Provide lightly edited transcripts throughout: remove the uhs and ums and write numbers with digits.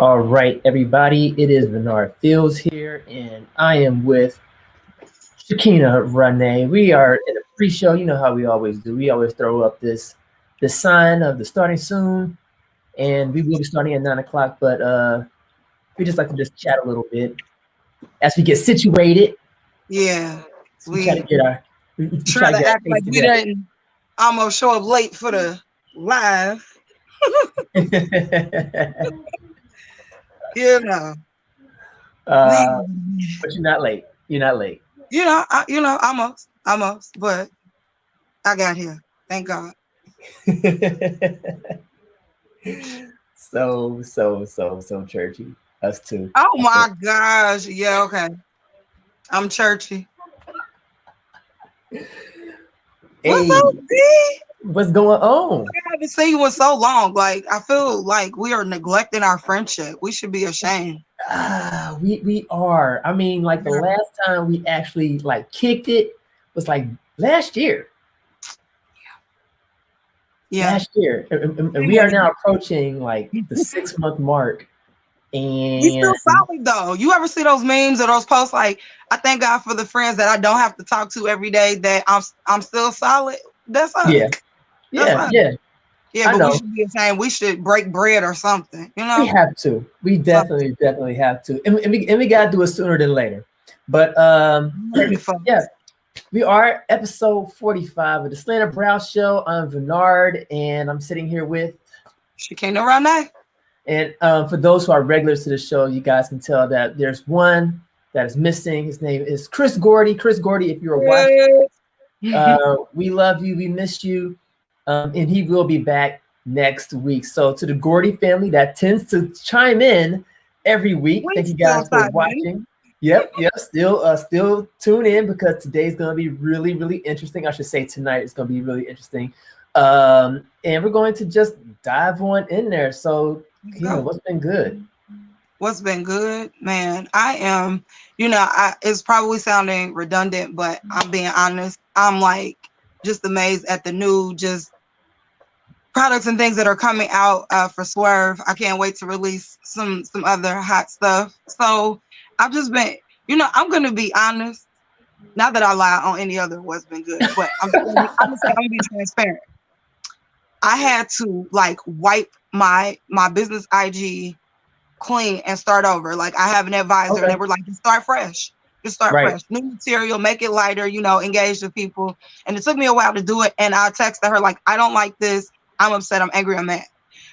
All right, everybody, it is Bernard Fields here, and I am with Shakina Renee. We are in a pre-show. You know how we always do. We always throw up the sign of the starting soon, and we will be starting at 9 o'clock. But we just like to just chat a little bit as we get situated. Yeah, We try to we get our we try try to to get our act face like we together. didn't almost show up late for the live. You know, we, uh, but you're not late. You're not late. almost, but I got here. Thank God. So churchy. Us too. Oh my gosh. Yeah, okay. I'm churchy. What's Hey, up, D? what's going on? I haven't seen you in so long. Like, I feel like we are neglecting our friendship. We should be ashamed. We are. I mean, like the Yeah. last time we actually like kicked it was like last year. Yeah. Last year, and we are Anyway, now approaching like the 6 month mark. we And still solid though. You ever see those memes or those posts like, I thank God for the friends that I don't have to talk to every day that I'm still solid? That's us. yeah, That's yeah, us. yeah. Yeah, I but we know should be saying we should break bread or something, you we know? have to. We So definitely have to, and we gotta do it sooner than later. But I'm ready for yeah, we are episode 45 of the Slanted Brow Show. I'm Bernard, and I'm sitting here with. she came around that. And for those who are regulars to the show, you guys can tell that there's one that is missing. His name is Chris Gordy. Chris Gordy, if you're watching, we love you. We miss you. And he will be back next week. So to the Gordy family that tends to chime in every week, We thank you still guys for talking. watching. Yep. Still tune in because today's gonna be really interesting. I should say tonight is gonna be really interesting. And we're going to just dive on in there. So, Go. what's been good? What's been good, man? I am, it's probably sounding redundant, but I'm being honest. I'm like just amazed at the new just products and things that are coming out for Swerve. I can't wait to release some other hot stuff. So I've just been, I'm gonna be honest. Not that I lie on any other what's been good, but I'm gonna be transparent. I had to like wipe my business IG clean and start over. Like I have an advisor and Okay. they were like, just start fresh. Just start Right. fresh. New material, make it lighter, engage the people. And it took me a while to do it. And I texted her like, I don't like this. I'm upset. I'm angry. I'm mad.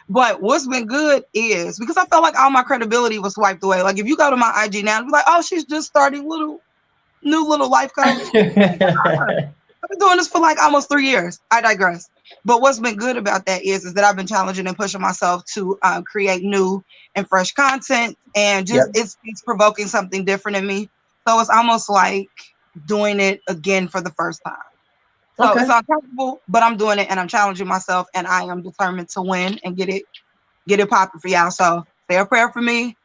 But what's been good is because I felt like all my credibility was wiped away. Like if you go to my IG now, be like, oh, she's just starting new little life coach. I've been doing this for like almost 3 years. I digress. But what's been good about that is that I've been challenging and pushing myself to create new and fresh content, and just Yep. it's provoking something different in me. So it's almost like doing it again for the first time. So Okay. it's uncomfortable, but I'm doing it and I'm challenging myself, and I am determined to win and get it popping for y'all. So say a prayer for me.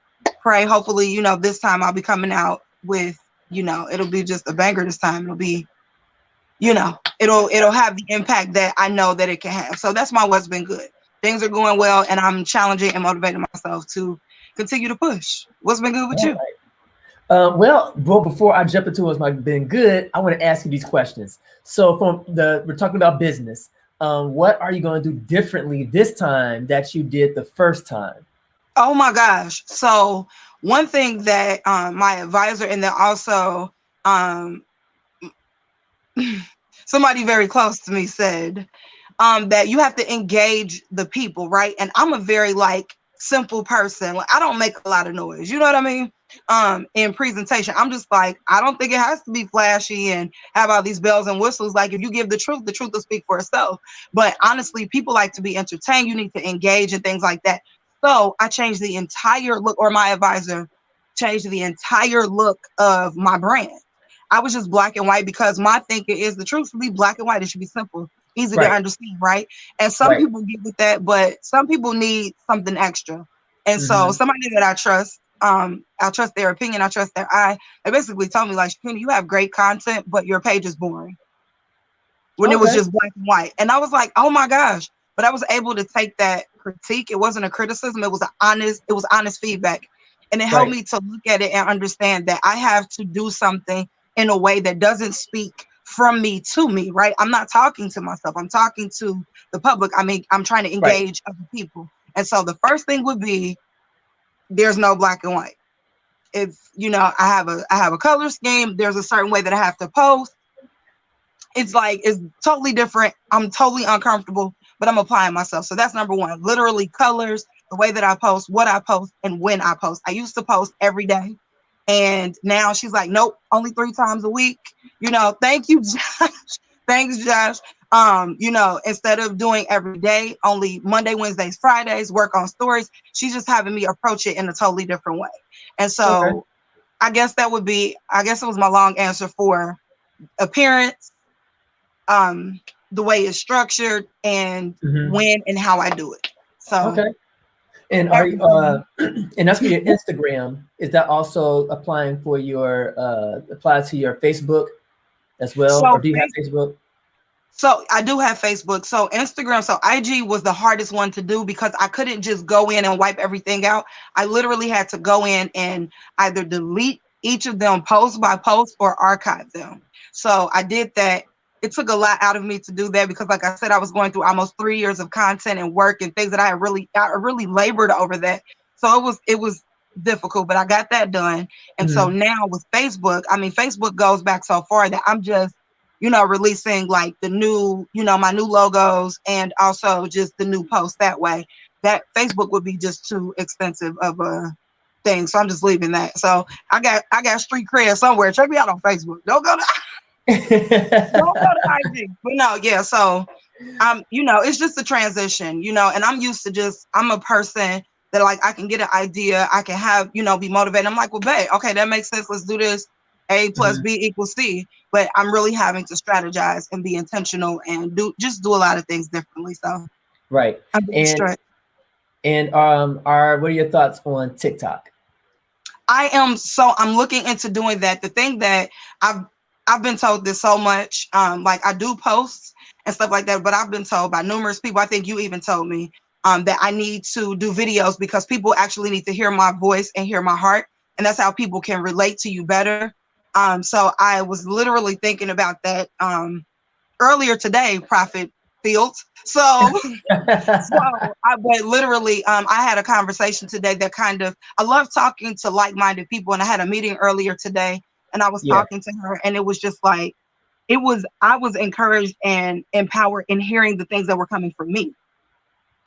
Pray. Hopefully, this time I'll be coming out with, it'll be just a banger this time. It'll be it'll have the impact that I know that it can have. So that's my what's been good. Things are going well, and I'm challenging and motivating myself to continue to push. What's been good with All you? right. Well, before I jump into what's been good, I want to ask you these questions. So, we're talking about business. What are you going to do differently this time that you did the first time? Oh my gosh. So one thing that my advisor and then also um, somebody very close to me said that you have to engage the people, right? And I'm a very like simple person. Like I don't make a lot of noise. You know what I mean? In presentation, I'm just like, I don't think it has to be flashy and have all these bells and whistles. Like if you give the truth will speak for itself. But honestly, people like to be entertained. You need to engage and things like that. So I changed the entire look, or my advisor changed the entire look of my brand. I was just black and white because my thinking is the truth should be black and white. It should be simple, easy to Right. understand, right? And some Right. people get with that, but some people need something extra. And so Mm-hmm. somebody that I trust their opinion, I trust their eye. They basically told me like, Shakina, you have great content, but your page is boring. When it was Okay. just black and white. And I was like, oh my gosh. But I was able to take that critique. It wasn't a criticism. It was honest feedback. And it helped Right. me to look at it and understand that I have to do something in a way that doesn't speak from me to me, right? I'm not talking to myself. I'm talking to the public. I mean, I'm trying to Right. engage other people. And so the first thing would be there's no black and white. If I have a color scheme, there's a certain way that I have to post. It's totally different. I'm totally uncomfortable, but I'm applying myself. So that's number one. Literally colors, the way that I post, what I post, and when I post. I used to post every day. And now she's like, nope, only 3 times a week. Thank you, Josh. Thanks, Josh. Instead of doing every day, only Monday, Wednesdays, Fridays, work on stories. She's just having me approach it in a totally different way. And Okay. so I guess it was my long answer for appearance, the way it's structured, and when and how I do it. So Okay. And are you and that's for your Instagram. Is that also applying for your apply to your Facebook as well? Or do you have Facebook? So I do have Facebook. So Instagram, so IG was the hardest one to do because I couldn't just go in and wipe everything out. I literally had to go in and either delete each of them post by post or archive them. So I did that. It took a lot out of me to do that because, like I said, I was going through almost 3 years of content and work and things that I really labored over that. So it was difficult, but I got that done. And so now with Facebook, I mean, Facebook goes back so far that I'm just releasing like the new, my new logos and also just the new posts that way. That Facebook would be just too expensive of a thing. So I'm just leaving that. So I got street cred somewhere. Check me out on Facebook. Don't go to IG. But no, yeah. So it's just a transition, and I'm a person that like I can get an idea, I can have, be motivated. I'm like, well, babe, okay, that makes sense. Let's do this. A plus B equals C. But I'm really having to strategize and be intentional and do a lot of things differently. So right. I'm being stretched. And what are your thoughts on TikTok? I'm looking into doing that. The thing that I've been told this so much, like I do posts and stuff like that, but I've been told by numerous people, I think you even told me, that I need to do videos because people actually need to hear my voice and hear my heart. And that's how people can relate to you better. So I was literally thinking about that earlier today, Prophet Fields. But literally, I had a conversation today that I love talking to like-minded people. And I had a meeting earlier today and I was talking to her and it was just like, I was encouraged and empowered in hearing the things that were coming from me.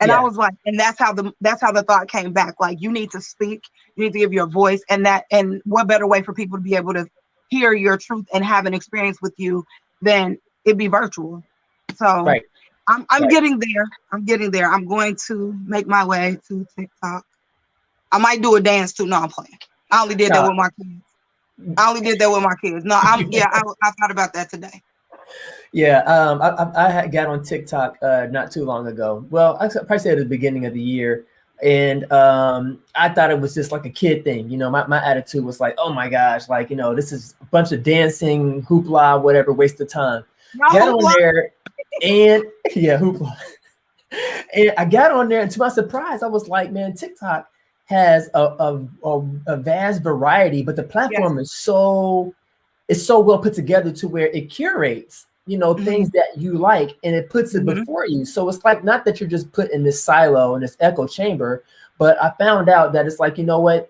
And I was like, and that's how the thought came back. Like, you need to speak, you need to give your voice, and what better way for people to be able to hear your truth and have an experience with you than it be virtual. So I'm getting there. I'm getting there. I'm going to make my way to TikTok. I might do a dance too. No, I'm playing. I only did that with my kids. No, I thought about that today. Yeah, I got on TikTok not too long ago. Well, I probably say at the beginning of the year, and I thought it was just like a kid thing. My attitude was like, oh my gosh, like this is a bunch of dancing, hoopla, whatever, waste of time. Got on there, and hoopla. And I got on there, and to my surprise, I was like, man, TikTok has a vast variety, but the platform is so well put together to where it curates things that you like and it puts it before you. So it's like not that you're just put in this silo in this echo chamber, but I found out that it's like, what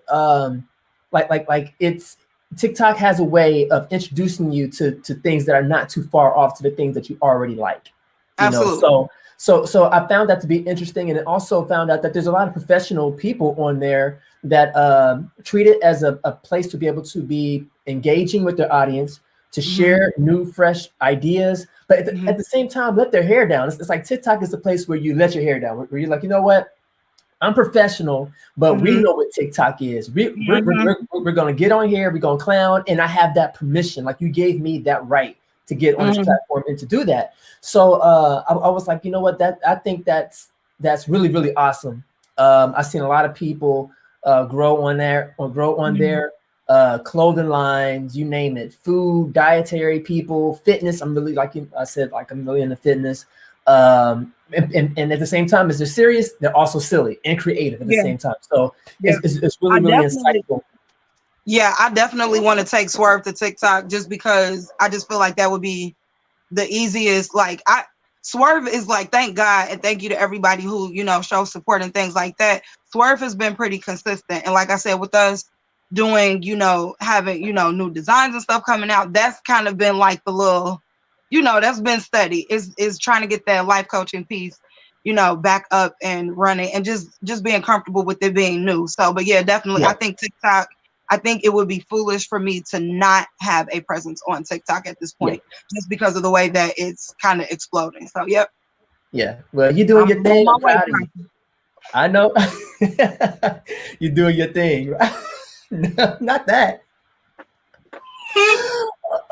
like it's TikTok has a way of introducing you to things that are not too far off to the things that you already like. Absolutely. So I found that to be interesting, and it also found out that there's a lot of professional people on there that treat it as a place to be able to be engaging with their audience, to share new, fresh ideas, but at the same time, let their hair down. It's like TikTok is the place where you let your hair down, where you're like, you know what? I'm professional, but we know what TikTok is. We're going to get on here, we're going to clown, and I have that permission. Like, you gave me that right to get on this platform and to do that. So I was like, you know what? I think that's really, really awesome. I've seen a lot of people grow on there, clothing lines, you name it, food, dietary people, fitness. I'm really, like I said, like I'm really into fitness. And at the same time as they're serious, they're also silly and creative at the Yeah, same time. So yeah. it's really I really definitely, insightful. yeah, I definitely want to take Swerve to TikTok just because I just feel like that would be the easiest. Like Swerve is like, thank God and thank you to everybody who, shows support and things like that. Swerve has been pretty consistent. And like I said, with us doing, having, new designs and stuff coming out, that's kind of been like the little, that's been steady. Is trying to get that life coaching piece, back up and running and just being comfortable with it being new. So, but yeah, definitely. Yeah, I think TikTok, I think it would be foolish for me to not have a presence on TikTok at this yeah, point, just because of the way that it's kind of exploding. So, yep, yeah. Well, you're doing I'm your on thing. my I'm way. proud of you. I know. You're doing your thing. Not that.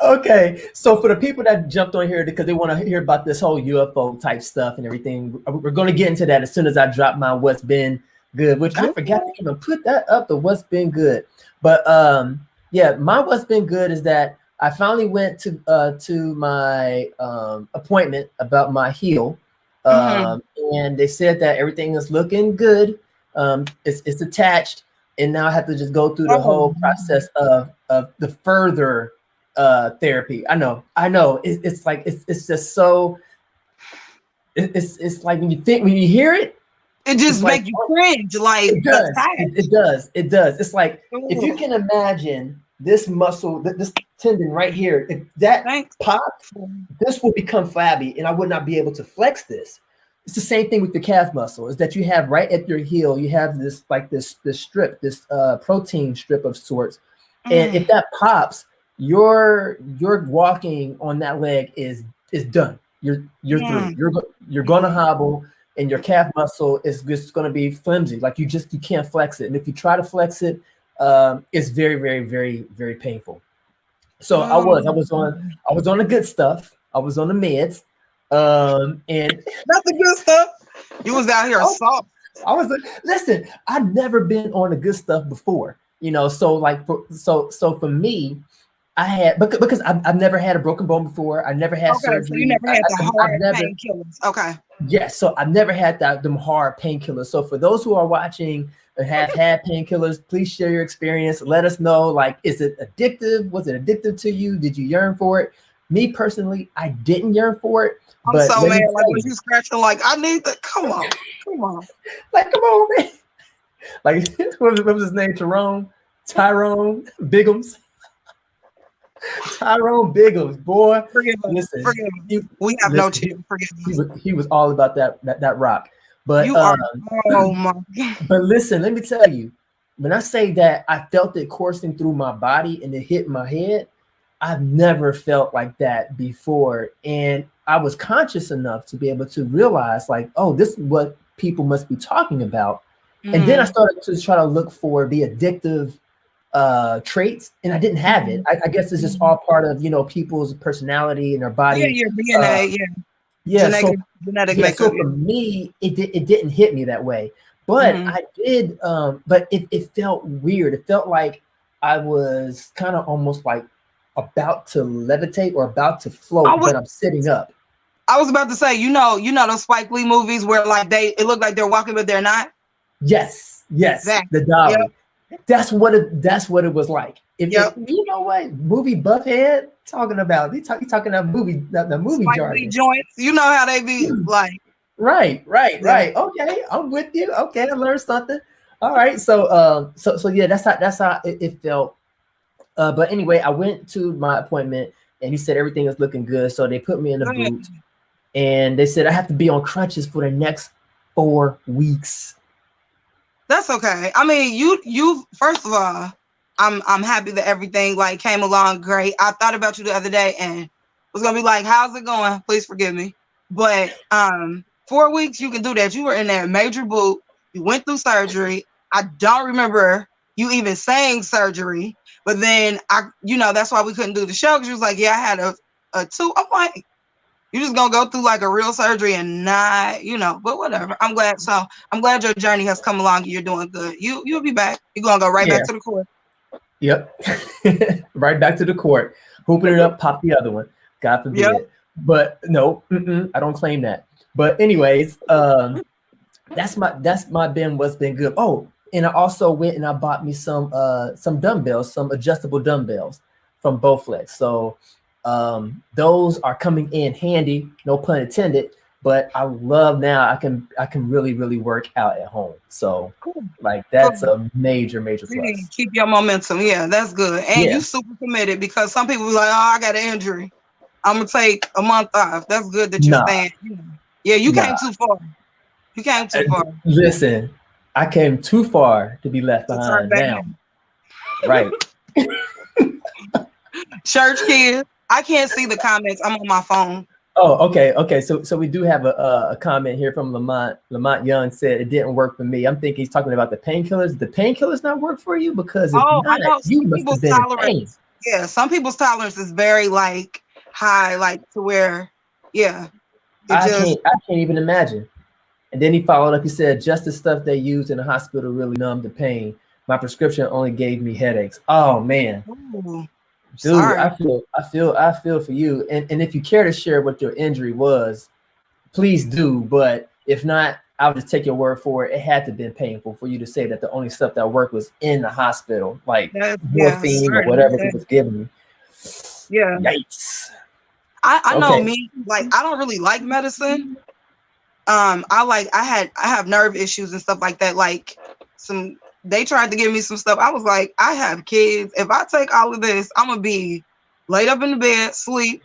Okay, so for the people that jumped on here because they want to hear about this whole UFO type stuff and everything, we're going to get into that as soon as I drop my what's been good, which I forgot to even put that up, the what's been good. But yeah, my what's been good is that I finally went to my appointment about my heel, and they said that everything is looking good. It's attached, and now I have to just go through the Oh, whole process of the further therapy. I know. It's like it's just so. It's like when you hear it, it it's just like make you cringe, like it does. attached. It does. It's like if you Ugh. can imagine this muscle, this tendon right here, if that Thanks. pops, this will become flabby, and I would not be able to flex this. It's the same thing with the calf muscle. Is that you have right at your heel, you have this like this strip, this protein strip of sorts, and if that pops, your walking on that leg is done. You're through. You're gonna hobble, and your calf muscle is just going to be flimsy. Like you can't flex it. And if you try to flex it, it's very, very, very, very painful. So I was on the good stuff. I was on the meds. And Not the good stuff. You was out here soft. I was listen, I've never been on the good stuff before, so like so for me, I had because I've never had a broken bone before. I never had Okay, so you surgery. never had the I've hard never painkillers. Okay. Yes, so I've never had them hard painkillers. So for those who are watching and have had painkillers, please share your experience. Let us know, like, is it addictive? Was it addictive to you? Did you yearn for it? Me personally, I didn't yearn for it. I'm But so let mad. me Like tell was you, you scratching? Like I need to come on. like, come on, man. Like, what was his name? Tyrone Biggums. Tyrone Biggums, boy. Forgive us. Listen, Forgive us. We have no chill. Forgive us. he was all about that rock. But You are. Oh my. but listen, let me tell you, when I say that I felt it coursing through my body and it hit my head, I've never felt like that before. And I was conscious enough to be able to realize, like, oh, this is what people must be talking about. And then I started to try to look for the addictive traits, and I didn't have it. I guess it's just all part of people's personality and their Yeah, body. your DNA. Yeah, Genetic yeah, makeup. so for me, it didn't hit me that way, but I did. But it felt weird. It felt like I was kind of almost like about to levitate or about to float, but I'm sitting up. I was about to say, those Spike Lee movies where like it looked like they're walking, but they're not. Yes, Exactly. the dolly. Yep. That's what it was like. If you know what movie buff head talking about, you talking about the movie Spike jargon. Lee joints. You know how they be like. Right. Okay, I'm with you. Okay, I learned something. All right, so yeah, that's how it felt. But anyway, I went to my appointment and he said everything is looking good. So they put me in a boot and they said I have to be on crutches for the next 4 weeks. That's okay. I mean, you first of all, I'm happy that everything like came along great. I thought about you the other day and was gonna be like, how's it going? Please forgive me. But 4 weeks you can do that. You were in that major boot. You went through surgery. I don't remember you even saying surgery, but then that's why we couldn't do the show because you was like, yeah, I had a 2. I'm like, you just gonna go through like a real surgery and not, but whatever. I'm glad your journey has come along and you're doing good. You'll be back. You're gonna go right back to the court. Yep. Right back to the court. Hooping it up, pop the other one. God forbid. Yep. But no, I don't claim that. But anyways, that's my been what's been good. Oh, and I also went and I bought me some dumbbells, some adjustable dumbbells from Bowflex. So those are coming in handy, no pun intended. But I love now I can really work out at home. So Cool. like Cool. that's a major Yeah, plus. keep your momentum. Yeah, that's good. And Yeah, you super committed because some people be like, oh, I got an injury. I'm gonna take a month off. That's good that you're nah, staying. Yeah, you nah. came too far. You came too far Listen, I came too far to be left to turn behind back now. now. Right. Church kids, I can't see the comments. I'm on my phone. Oh, okay. So we do have a comment here from Lamont. Lamont Young said it didn't work for me. I'm thinking he's talking about the painkillers. The painkillers not work for you because if Oh, I not, know you some must have people's been in pain. tolerance. Yeah, some people's tolerance is very like high, like to where, yeah, it I just can't even imagine. And then he followed up. He said, just the stuff they use in the hospital really numbed the pain. My prescription only gave me headaches. Oh man, ooh, dude, sorry. I feel for you. And if you care to share what your injury was, please do. But if not, I'll just take your word for it. It had to have been painful for you to say that the only stuff that worked was in the hospital, like Yeah, morphine or sorry to hear whatever he that. was giving you. Yeah. Yikes. I know Okay. me, like I don't really like medicine. I have nerve issues and stuff like that. Like some they tried to give me some stuff. I was like, I have kids. If I take all of this, I'm gonna be laid up in the bed, sleep,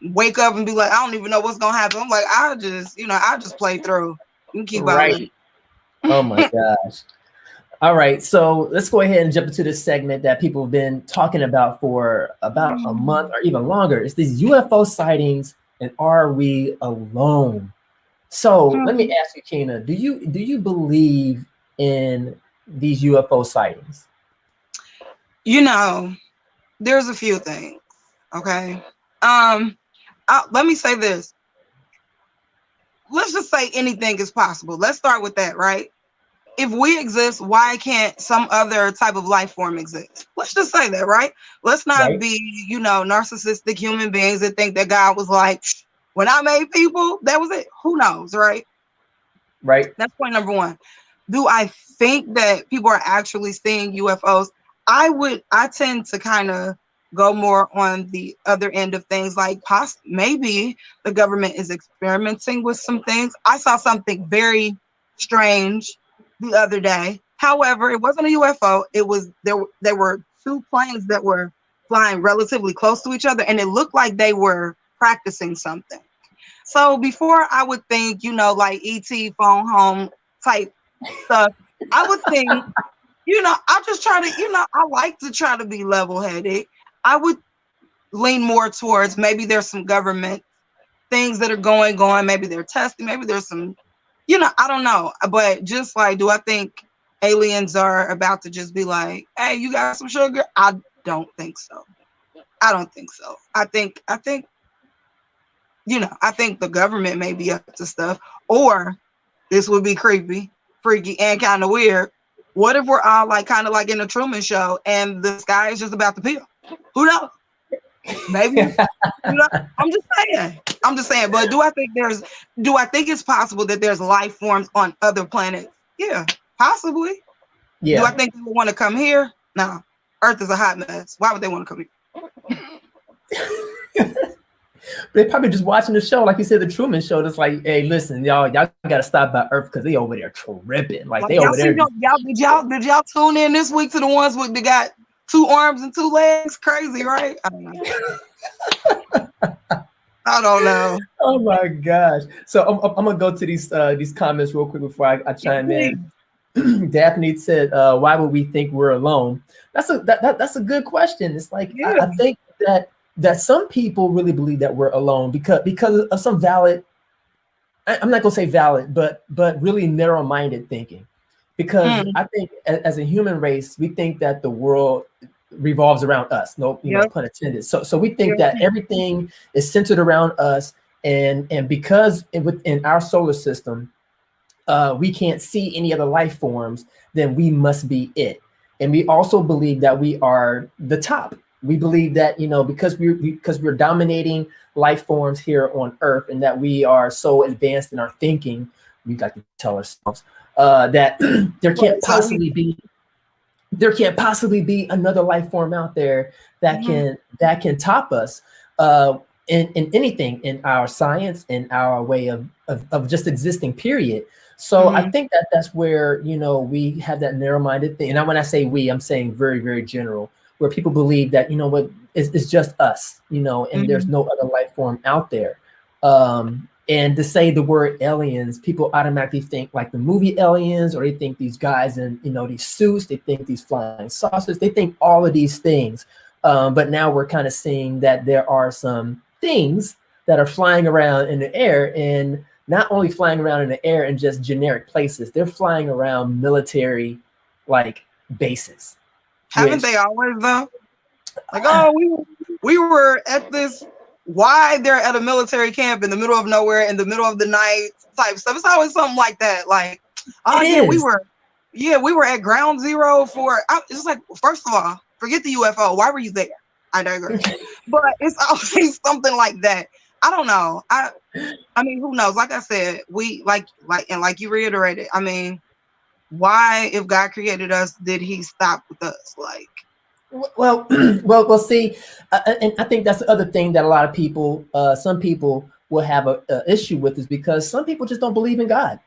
wake up and be like, I don't even know what's gonna happen. I'm like, I just play through and keep on living. Right. Oh my gosh. All right, so let's go ahead and jump into this segment that people have been talking about for about a month or even longer. It's these UFO sightings, and are we alone? So let me ask you, Kina, do you believe in these UFO sightings? You know, there's a few things. Okay. Let me say this. Let's just say anything is possible. Let's start with that, right? If we exist, why can't some other type of life form exist? Let's just say that, right? Let's not Right, be, narcissistic human beings that think that God was like, when I made people, that was it. Who knows, right? right, That's point number one. Do I think that people are actually seeing UFOs? I tend to kind of go more on the other end of things, like maybe the government is experimenting with some things. I saw something very strange the other day. However, it wasn't a UFO. It was there were two planes that were flying relatively close to each other, and it looked like they were practicing something. So before I would think, like ET phone home type stuff, I would think, I just try to, I like to try to be level headed. I would lean more towards maybe there's some government things that are going on. Maybe they're testing. Maybe there's some, I don't know. But just like, do I think aliens are about to just be like, hey, you got some sugar? I don't think so. I don't think so. I think the government may be up to stuff, or this would be creepy, freaky, and kind of weird. What if we're all like kind of like in a Truman Show and the sky is just about to peel? Who knows? Maybe, I'm just saying. I'm just saying. But do I think it's possible that there's life forms on other planets? Yeah, possibly. Do I yeah. think they would want to come here? No. Earth is a hot mess. Why would they want to come here? They're probably just watching the show, like you said, the Truman Show. That's like, hey, listen, y'all gotta stop by Earth because they over there tripping. Like Like they y'all over see there. them, y'all tune in this week to the ones with they got 2 arms and 2 legs? Crazy, right? I don't know. I don't know. Oh my gosh! So I'm gonna go to these comments real quick before I Yeah, chime please. in. Daphne said, "Why would we think we're alone?" That's a good question. It's like Yeah. I think that some people really believe that we're alone because of some valid. I'm not gonna say valid, but really narrow-minded thinking. Because Mm, I think as a human race, we think that the world revolves around us. No, yep. pun intended. So we think Yep. that everything is centered around us, and because within our solar system, we can't see any other life forms, then we must be it. And we also believe that we are the top. We believe that, because we're dominating life forms here on Earth, and that we are so advanced in our thinking, we like to tell ourselves that So we, there can't possibly be another life form out there that mhm, can top us uh, in anything, in our science, in our way of just existing. Period. So I mhm, think that that's where we have that narrow-minded thing. And when I say we, I'm saying very, very general, where people believe that what it's just us, and there's mhm. no other life form out there. And to say the word aliens, people automatically think like the movie Aliens, or they think these guys in these suits, they think these flying saucers, they think all of these things. But now we're kind of seeing that there are some things that are flying around in the air, and not only flying around in the air in just generic places, they're flying around military like bases, Haven't which they always though? Like, oh, we were at this. Why they're at a military camp in the middle of nowhere in the middle of the night type stuff. It's always something like that. Like, oh it yeah, is. we were at ground zero for. It's like, first of all, forget the UFO. Why were you there? I digress. But it's always something like that. I don't know. I mean, who knows? Like I said, we like you reiterated. I mean, why, if God created us, did He stop with us? Like, Well, well. See, and I think that's the other thing that a lot of people, some people, will have a issue with, is because some people just don't believe in God.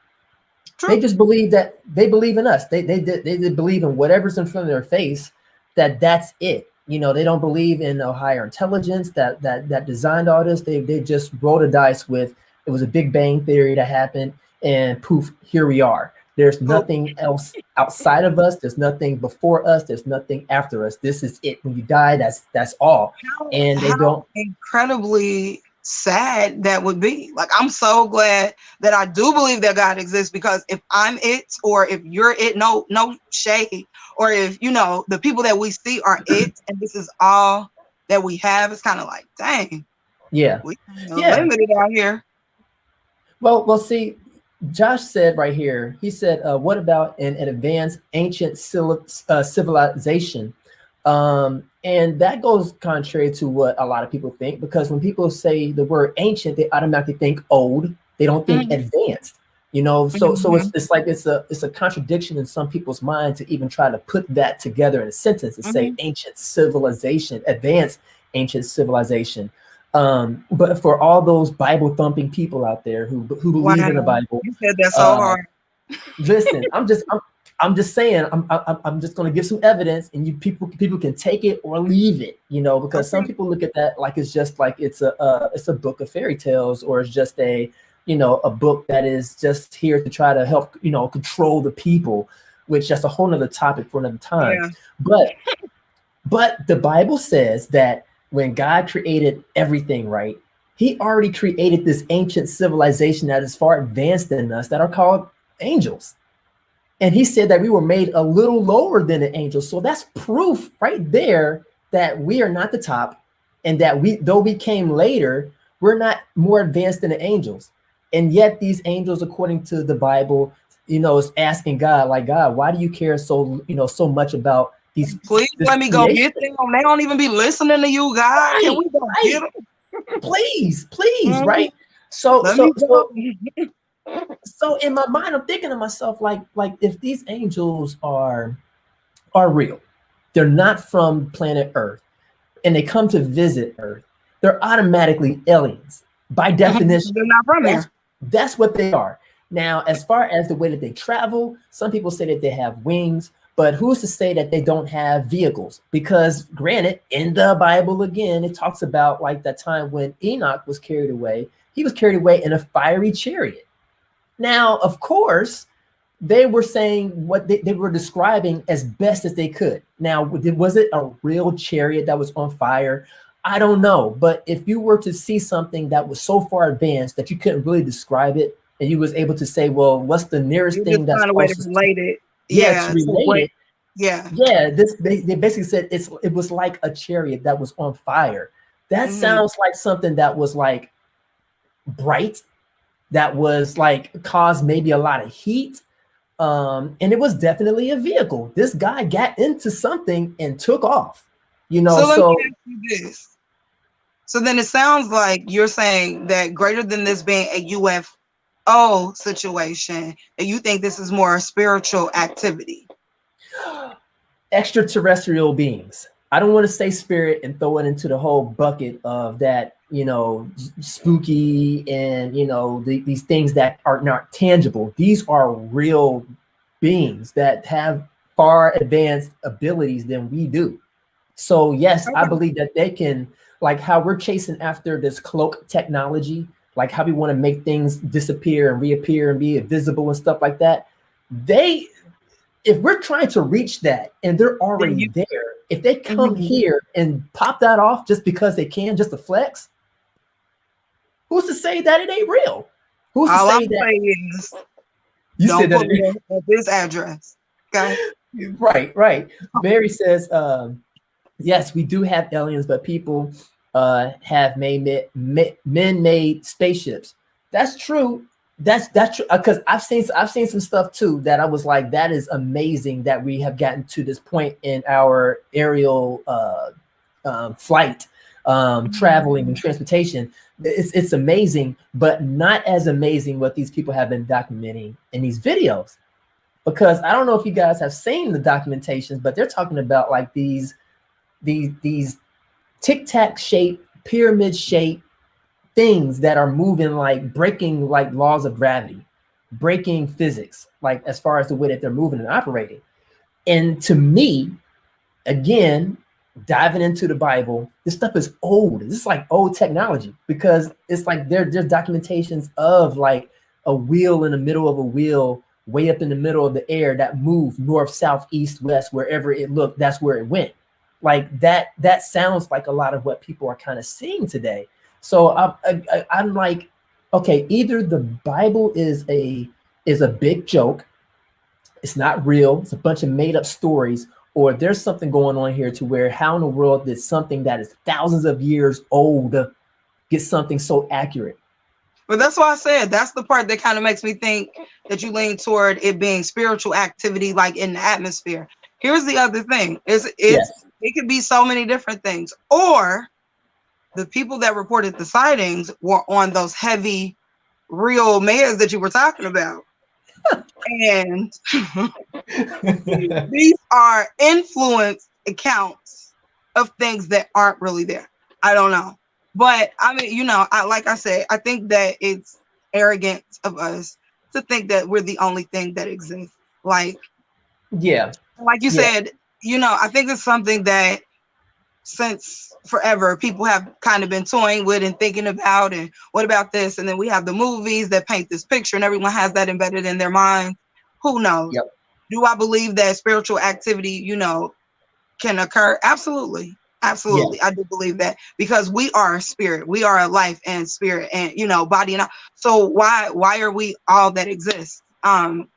They true. just believe that they believe in us. They believe in whatever's in front of their face. That's it. They don't believe in a higher intelligence that designed all this. They just rolled a dice with, it was a Big Bang theory that happened, and poof, here we are. There's nothing else outside of us. There's nothing before us. There's nothing after us. This is it. When you die, that's all. And they How don't. incredibly sad that would be. Like, I'm so glad that I do believe that God exists, because if I'm it, or if you're it, no shade, or if the people that we see are it, and this is all that we have, it's kind of like, dang, Yeah, we kind of yeah. limited out here. Well. See, Josh said right here. He said, "What about an advanced ancient civilization?" And that goes contrary to what a lot of people think, because when people say the word ancient, they automatically think old. They don't think Mhm, advanced. So mhm, it's like it's a contradiction in some people's mind to even try to put that together in a sentence, to say mhm. ancient civilization, advanced ancient civilization. But for all those Bible thumping people out there who believe Wow, in the Bible, you said that so uh, hard. listen, I'm just saying, I'm just going to give some evidence, and you people can take it or leave it, because some Okay. people look at that like it's just like it's a book of fairy tales, or it's just a book that is just here to try to help control the people, which that's a whole nother topic for another time. Yeah. But the Bible says that when God created everything, right, He already created this ancient civilization that is far advanced than us, that are called angels. And He said that we were made a little lower than the angels. So that's proof right there that we are not the top, and that though we came later, we're not more advanced than the angels. And yet these angels, according to the Bible, is asking God, like, God, why do you care so much about Please this let me go creation? get them. They don't even be listening to you, God. Can Right, we go get right. them? Please, Mhm. right? So Let so me go. so so in my mind, I'm thinking to myself, like if these angels are real, they're not from planet Earth, and they come to visit Earth, they're automatically aliens by definition. They're not from That's here. that's what they are. Now, as far as the way that they travel, some people say that they have wings, but who's to say that they don't have vehicles? Because granted, in the Bible again, it talks about like that time when Enoch was carried away. He was carried away in a fiery chariot. Now, of course, they were saying what they were describing as best as they could. Now, was it a real chariot that was on fire? I don't know. But if you were to see something that was so far advanced that you couldn't really describe it, and you was able to say, well, what's the nearest You just thing that's find a way to closest to, relate it. yeah, to Yeah, to relate what? it? Yeah. Yeah, they basically said it was like a chariot that was on fire. That Hmm. sounds like something that was like bright, that was like caused maybe a lot of heat, and it was definitely a vehicle. This guy got into something and took off. You know, So let me so ask you this. So then it sounds like you're saying that greater than this being a UFO situation, that you think this is more a spiritual activity. extraterrestrial beings. I don't want to say spirit and throw it into the whole bucket of that, you know, spooky and, you know, these things that are not tangible. These are real beings that have far advanced abilities than we do. So, yes, I Okay. believe that they can, like how we're chasing after this cloak technology, like how we want to make things disappear and reappear and be invisible and stuff like that. They if we're trying to reach that and they're Then already you, there, if they come mhm. here and pop that off just because they can, just to flex, who's to say that it ain't real? Who's to All I'm say that saying is you don't said that pull it it at this address. Okay. right, right. Barry says, yes, we do have aliens, but people have men-made spaceships. That's true. That's true because I've seen some stuff too that I was like, that is amazing that we have gotten to this point in our aerial flight, traveling and transportation. It's amazing, but not as amazing what these people have been documenting in these videos. Because I don't know if you guys have seen the documentations, but they're talking about like these tic tac shape, pyramid shape things that are moving, like breaking like laws of gravity, breaking physics, like as far as the way that they're moving and operating. And to me, again, diving into the Bible, this stuff is old. This is like old technology because it's like there's documentations of like a wheel in the middle of a wheel way up in the middle of the air that moved north, south, east, west, wherever it looked, that's where it went. Like that sounds like a lot of what people are kind of seeing today. So I'm like, okay, either the Bible is a big joke, it's not real, it's a bunch of made up stories, or there's something going on here to where how in the world did something that is thousands of years old get something so accurate? But that's why I said that's the part that kind of makes me think that you lean toward it being spiritual activity, like in the atmosphere. Here's the other thing: Yes. it could be so many different things, or the people that reported the sightings were on those heavy, real meds that you were talking about, and these are influence accounts of things that aren't really there. I don't know. But I mean, like I said, I think that it's arrogant of us to think that we're the only thing that exists. Yeah. Like you Yeah. said, I think it's something that since forever people have kind of been toying with and thinking about, and what about this? And then we have the movies that paint this picture and everyone has that embedded in their mind. Who knows? Yep. Do I believe that spiritual activity, can occur? Absolutely. Yeah. Absolutely. I do believe that because we are a spirit. We are a life and spirit and, body and all. So why are we all that exists?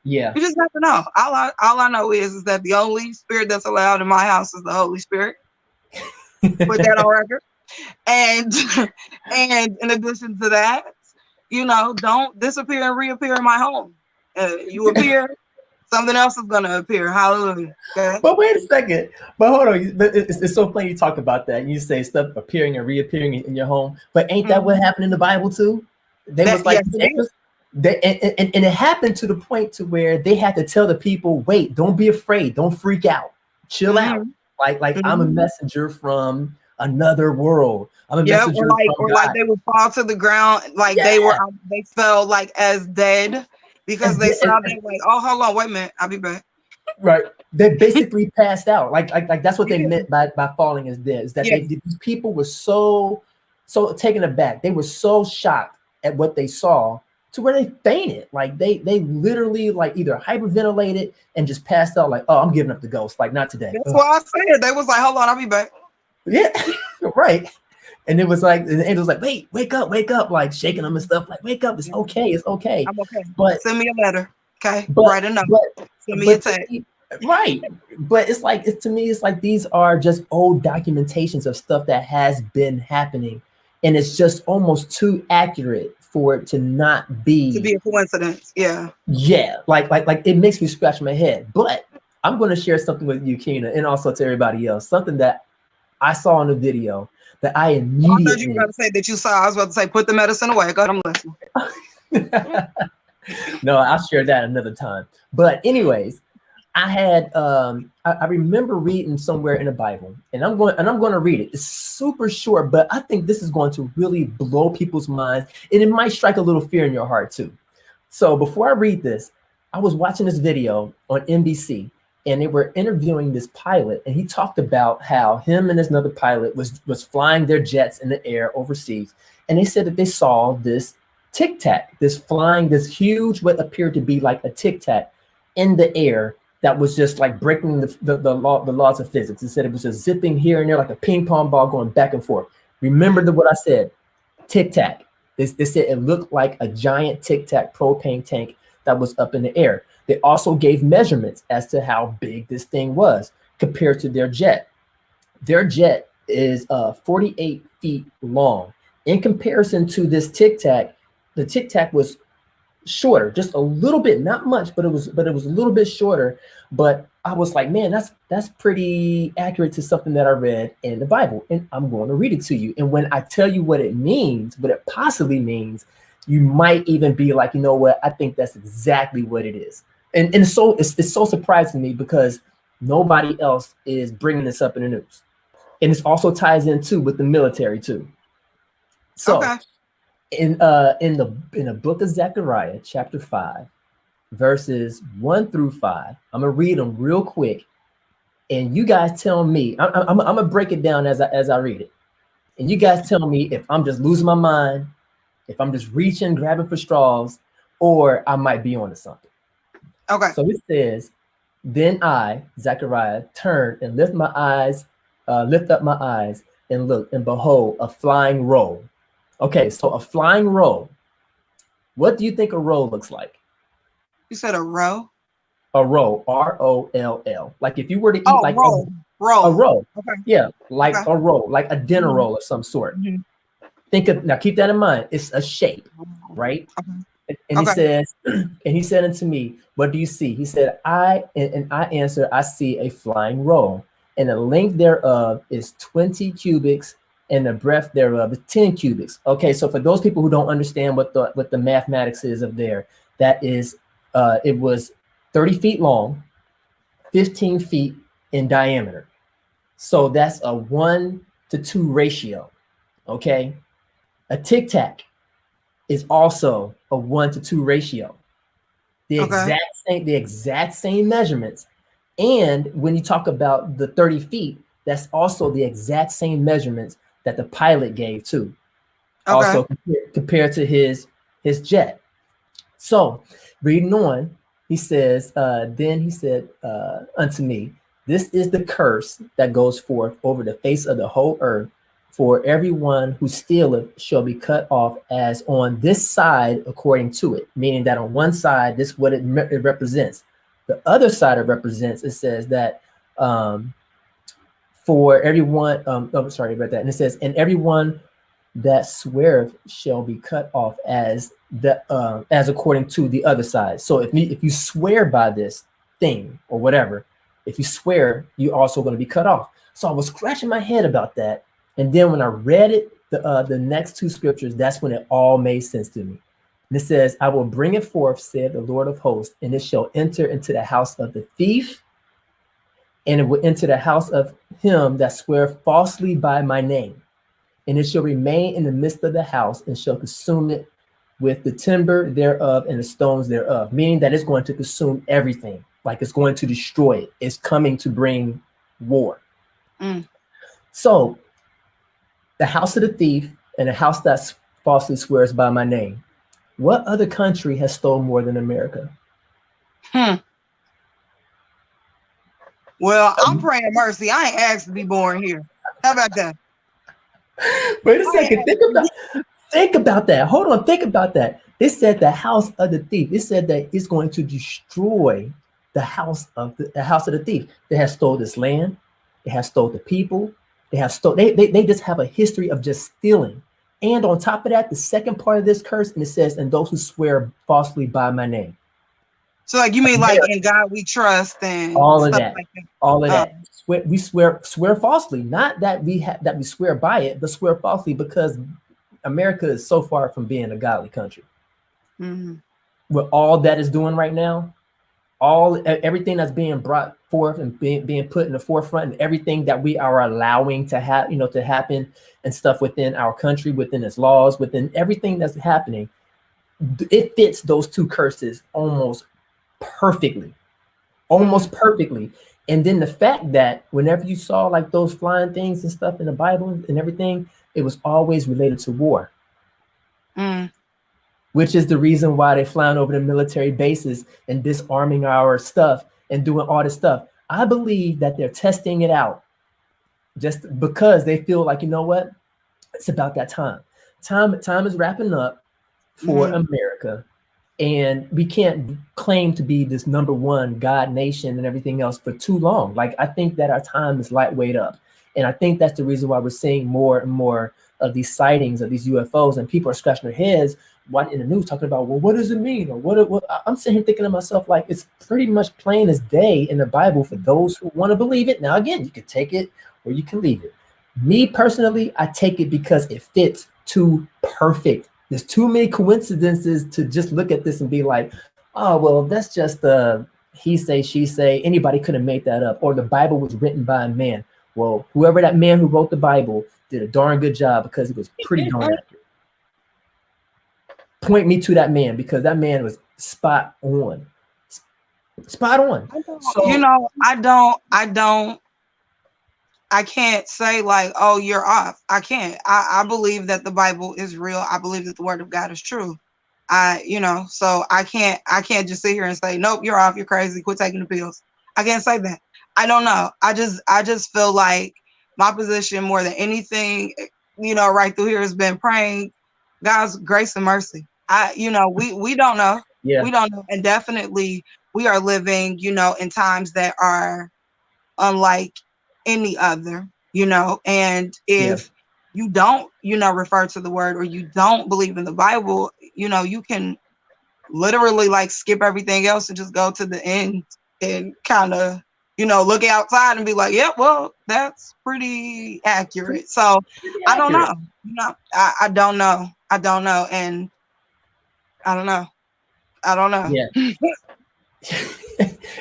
Yeah. You just never know. All I know is that the only spirit that's allowed in my house is the Holy Spirit. Put that on record. And and in addition to that, don't disappear and reappear in my home. You appear, something else is gonna appear. Hallelujah. Okay. But wait a second. But hold on. But it's so funny you talk about that. You say stuff appearing and reappearing in your home. But ain't that what happened in the Bible too? They That was like, yes, it is. and it happened to the point to where they had to tell the people, wait, don't be afraid, don't freak out, chill out. Mm-hmm. Like I'm a Mm-hmm. messenger from another world. I'm a Yeah, messenger from or like God. they would fall to the ground, like Yeah. they felt like as dead because As, they as, sounded like, oh, hold on, wait a minute, I'll be back. right. They basically passed out. Like that's what they Yeah, meant by falling as dead. Is that yes, these people were so taken aback. They were so shocked at what they saw to where they fainted. Like they literally like either hyperventilated and just passed out. Like, oh, I'm giving up the ghost. Like, not today. that's Ugh. why I said they was like, hold on, I'll be back. Yeah, right. And it was like, and the angel's like, wake up, like shaking them and stuff. Like, wake up, it's okay, it's okay. I'm okay. But Send me a letter, okay? but Write a note. but Send me a but to text. me, right. But it's like to me, it's like these are just old documentations of stuff that has been happening, and it's just almost too accurate for it to not To be. be a coincidence. Yeah. Yeah, like it makes me scratch my head. But I'm going to share something with you, Kina, and also to everybody else. Something that I saw in the video that I I thought you were immediately about to say that you saw. I was about to say, put the medicine away. Go ahead, I'm listening. no, I'll share that another time. But anyways, I had I remember reading somewhere in the Bible, and I'm going to read it. It's super short, but I think this is going to really blow people's minds, and it might strike a little fear in your heart too. So before I read this, I was watching this video on NBC, and they were interviewing this pilot, and he talked about how him and this another pilot was flying their jets in the air overseas, and they said that they saw this tic tac, this huge what appeared to be like a tic tac in the air that was just like breaking the laws of physics. It said it was just zipping here and there like a ping pong ball going back and forth. Remember what I said, tic tac. They said it looked like a giant tic tac propane tank that was up in the air. They also gave measurements as to how big this thing was compared to their jet. Their jet is 48 feet long. In comparison to this tic tac, the tic tac was shorter, just a little bit, not much, but it was a little bit shorter. But I was like, man, that's pretty accurate to something that I read in the Bible, and I'm going to read it to you. And when I tell you what it means, what it possibly means, you might even be like, you know what? I think that's exactly what it is. And so it's so surprising to me because nobody else is bringing this up in the news, and this also ties in too with the military too. So. Okay. In the book of Zechariah, chapter 5, verses 1 through 5, I'm gonna read them real quick, and you guys tell me. I'm gonna break it down as I read it, and you guys tell me if I'm just losing my mind, if I'm just reaching, grabbing for straws, or I might be onto something. Okay. So it says, "Then I, Zechariah, turned and lift up my eyes and looked, and behold, a flying roll." Okay, so a flying roll. What do you think a roll looks like? You said a row? A roll, roll. Like if you were to eat like roll. a roll. Okay. Yeah, like Okay. a roll, like a dinner roll of some sort. Think of, now keep that in mind. It's a shape, right? And he said unto me, what do you see? He said, I answered, I see a flying roll, and the length thereof is 20 cubits, and the breadth thereof is 10 cubits. Okay, so for those people who don't understand what the mathematics is of there, that is, it was 30 feet long, 15 feet in diameter. So that's a 1-to-2 ratio. Okay, a tic tac is also a 1-to-2 ratio. The exact same measurements. And when you talk about the 30 feet, that's also the exact same measurements that the pilot gave too. Okay. Also compared to his jet. So reading on, he says, then he said unto me, this is the curse that goes forth over the face of the whole earth. For everyone who stealeth shall be cut off as on this side according to it. Meaning that on one side, this is what it represents. The other side it represents, it says that for everyone, sorry about that. And it says, and everyone that sweareth shall be cut off as according to the other side. So if you swear by this thing or whatever, if you swear, you're also going to be cut off. So I was scratching my head about that. And then when I read it, the next two scriptures, that's when it all made sense to me. And it says, I will bring it forth, said the Lord of hosts, and it shall enter into the house of the thief, and it will enter the house of him that swear falsely by my name. And it shall remain in the midst of the house, and shall consume it with the timber thereof and the stones thereof. Meaning that it's going to consume everything. Like it's going to destroy it. It's coming to bring war. So the house of the thief and the house that falsely swears by my name. What other country has stolen more than America? Well, I'm praying mercy. I ain't asked to be born here. How about that? Wait a second. Think about that. Hold on. Think about that. It said the house of the thief. It said that it's going to destroy the house of the thief. They have stole this land. They have stole the people. They have stole. They just have a history of just stealing. And on top of that, the second part of this curse, and it says, and those who swear falsely by my name. So like you mean like in God we trust and all of stuff that. Like that. All of that. swear falsely. Not that we swear by it, but swear falsely because America is so far from being a godly country. Mm-hmm. With all that is doing right now, all everything that's being brought forth and being put in the forefront, and everything that we are allowing to have, to happen and stuff within our country, within its laws, within everything that's happening, it fits those two curses perfectly, almost perfectly. And then the fact that whenever you saw like those flying things and stuff in the Bible and everything, it was always related to war. Mm. Which is the reason why they're flying over the military bases and disarming our stuff and doing all this stuff. I believe that they're testing it out just because they feel like, you know what? It's about that time. Time is wrapping up for America. And we can't claim to be this number one God nation and everything else for too long. Like, I think that our time is lightweight up. And I think that's the reason why we're seeing more and more of these sightings of these UFOs, and people are scratching their heads in the news talking about, well, what does it mean? Or what I'm sitting here thinking to myself, like, it's pretty much plain as day in the Bible for those who want to believe it. Now, again, you can take it or you can leave it. Me personally, I take it because it fits too perfect. There's too many coincidences to just look at this and be like, oh, well, that's just he say, she say, anybody could have made that up, or the Bible was written by a man. Well, whoever that man who wrote the Bible did a darn good job because it was pretty darn accurate. Point me to that man, because that man was spot on. Spot on. So, I can't say like, oh, you're off. I can't. I believe that the Bible is real. I believe that the word of God is true. So I can't just sit here and say, nope, you're off. You're crazy. Quit taking the pills. I can't say that. I don't know. I just feel like my position more than anything, right through here has been praying God's grace and mercy. We don't know. Yeah. We don't know. And definitely we are living, in times that are unlike any other, and if you don't, refer to the word, or you don't believe in the Bible, you can literally like skip everything else and just go to the end and kind of, look outside and be like, yeah, well, that's pretty accurate. So I don't know. I don't know. I don't know. And I don't know. I don't know. Yeah.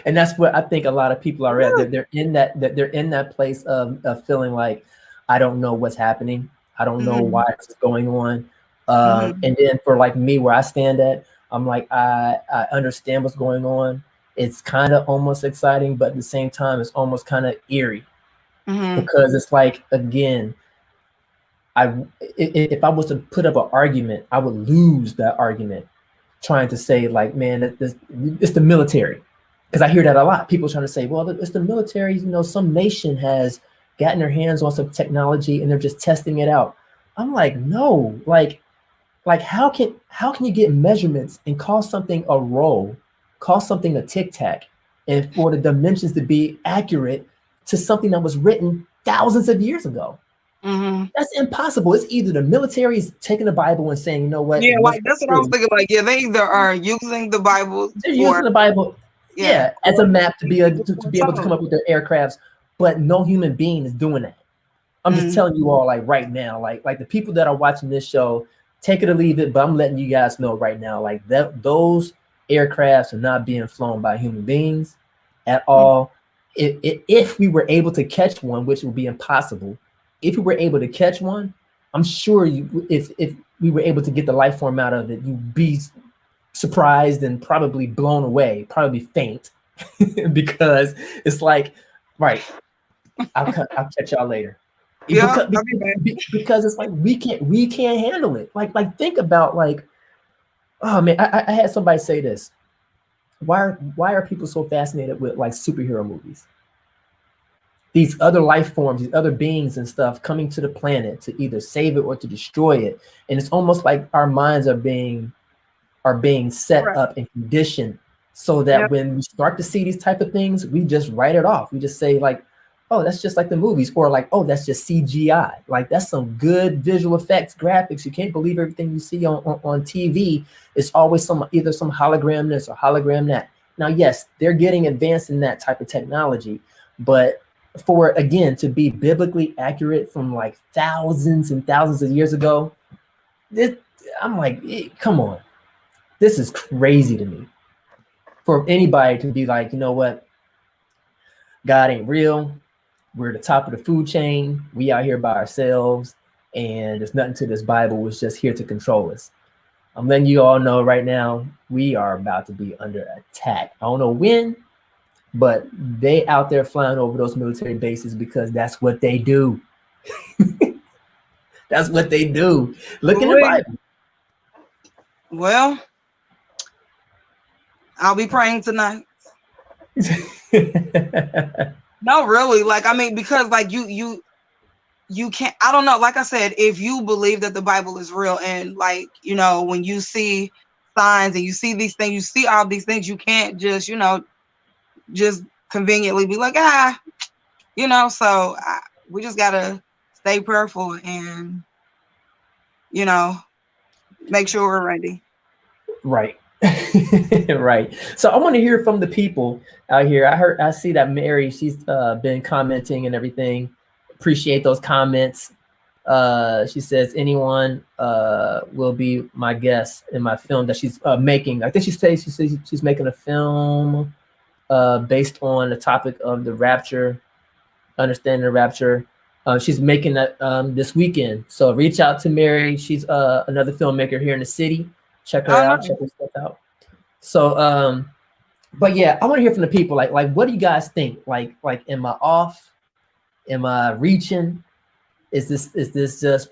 And that's what I think a lot of people are at. They're in that place of feeling like, I don't know what's happening. I don't know why it's going on. And then for like me, where I stand at, I'm like, I understand what's going on. It's kind of almost exciting, but at the same time, it's almost kind of eerie because it's like, again, if I was to put up an argument, I would lose that argument trying to say like, man, it's the military. Because I hear that a lot. People trying to say, well, it's the military. Some nation has gotten their hands on some technology and they're just testing it out. I'm like, no, like how can you get measurements and call something a roll, call something a tic tac, and for the dimensions to be accurate to something that was written thousands of years ago? That's impossible. It's either the military is taking the Bible and saying, you know what? Yeah, like that's what I was thinking. Like, yeah, they either are using the Bible. They're using the Bible, as a map to be able to come up with their aircrafts, but no human being is doing that. I'm just telling you all, like right now, like the people that are watching this show, take it or leave it, but I'm letting you guys know right now, like those aircrafts are not being flown by human beings at all. If we were able to catch one, which would be impossible, if we were able to catch one, I'm sure if we were able to get the life form out of it, you'd be surprised and probably blown away, probably faint, because it's like, right, I'll catch y'all later. Because it's like we can't handle it. Like think about like, oh man, I had somebody say this. Why are people so fascinated with like superhero movies? These other life forms, these other beings and stuff coming to the planet to either save it or to destroy it. And it's almost like our minds are being set up and conditioned so that when we start to see these type of things, we just write it off. We just say like, oh, that's just like the movies, or like, oh, that's just CGI. Like that's some good visual effects, graphics. You can't believe everything you see on TV. It's always either some hologram this or hologram that. Now, yes, they're getting advanced in that type of technology, but for it, again, to be biblically accurate from like thousands and thousands of years ago, I'm like, come on, this is crazy to me. For anybody to be like, you know what, God ain't real. We're the top of the food chain. We out here by ourselves, and there's nothing to this Bible. It's just here to control us. I'm letting you all know right now, we are about to be under attack. I don't know when, but they out there flying over those military bases because that's what they do. That's what they do. Look in the Bible. Well, I'll be praying tonight. No, really. Like, I mean, because like you can't, I don't know. Like I said, if you believe that the Bible is real, and like, you know, when you see signs and you see these things, you see all these things, you can't just, you know, just conveniently be like, you know, so we just got to stay prayerful and, you know, make sure we're ready. Right. Right. So I want to hear from the people out here. I see that Mary, she's been commenting and everything. Appreciate those comments. She says anyone will be my guest in my film that she's making. I think she says she's making a film based on the topic of the rapture, understanding the rapture. She's making that this weekend. So reach out to Mary. She's another filmmaker here in the city. Check her out. Check her stuff out. So, but yeah, I want to hear from the people. Like, what do you guys think? Like, am I off? Am I reaching? Is this just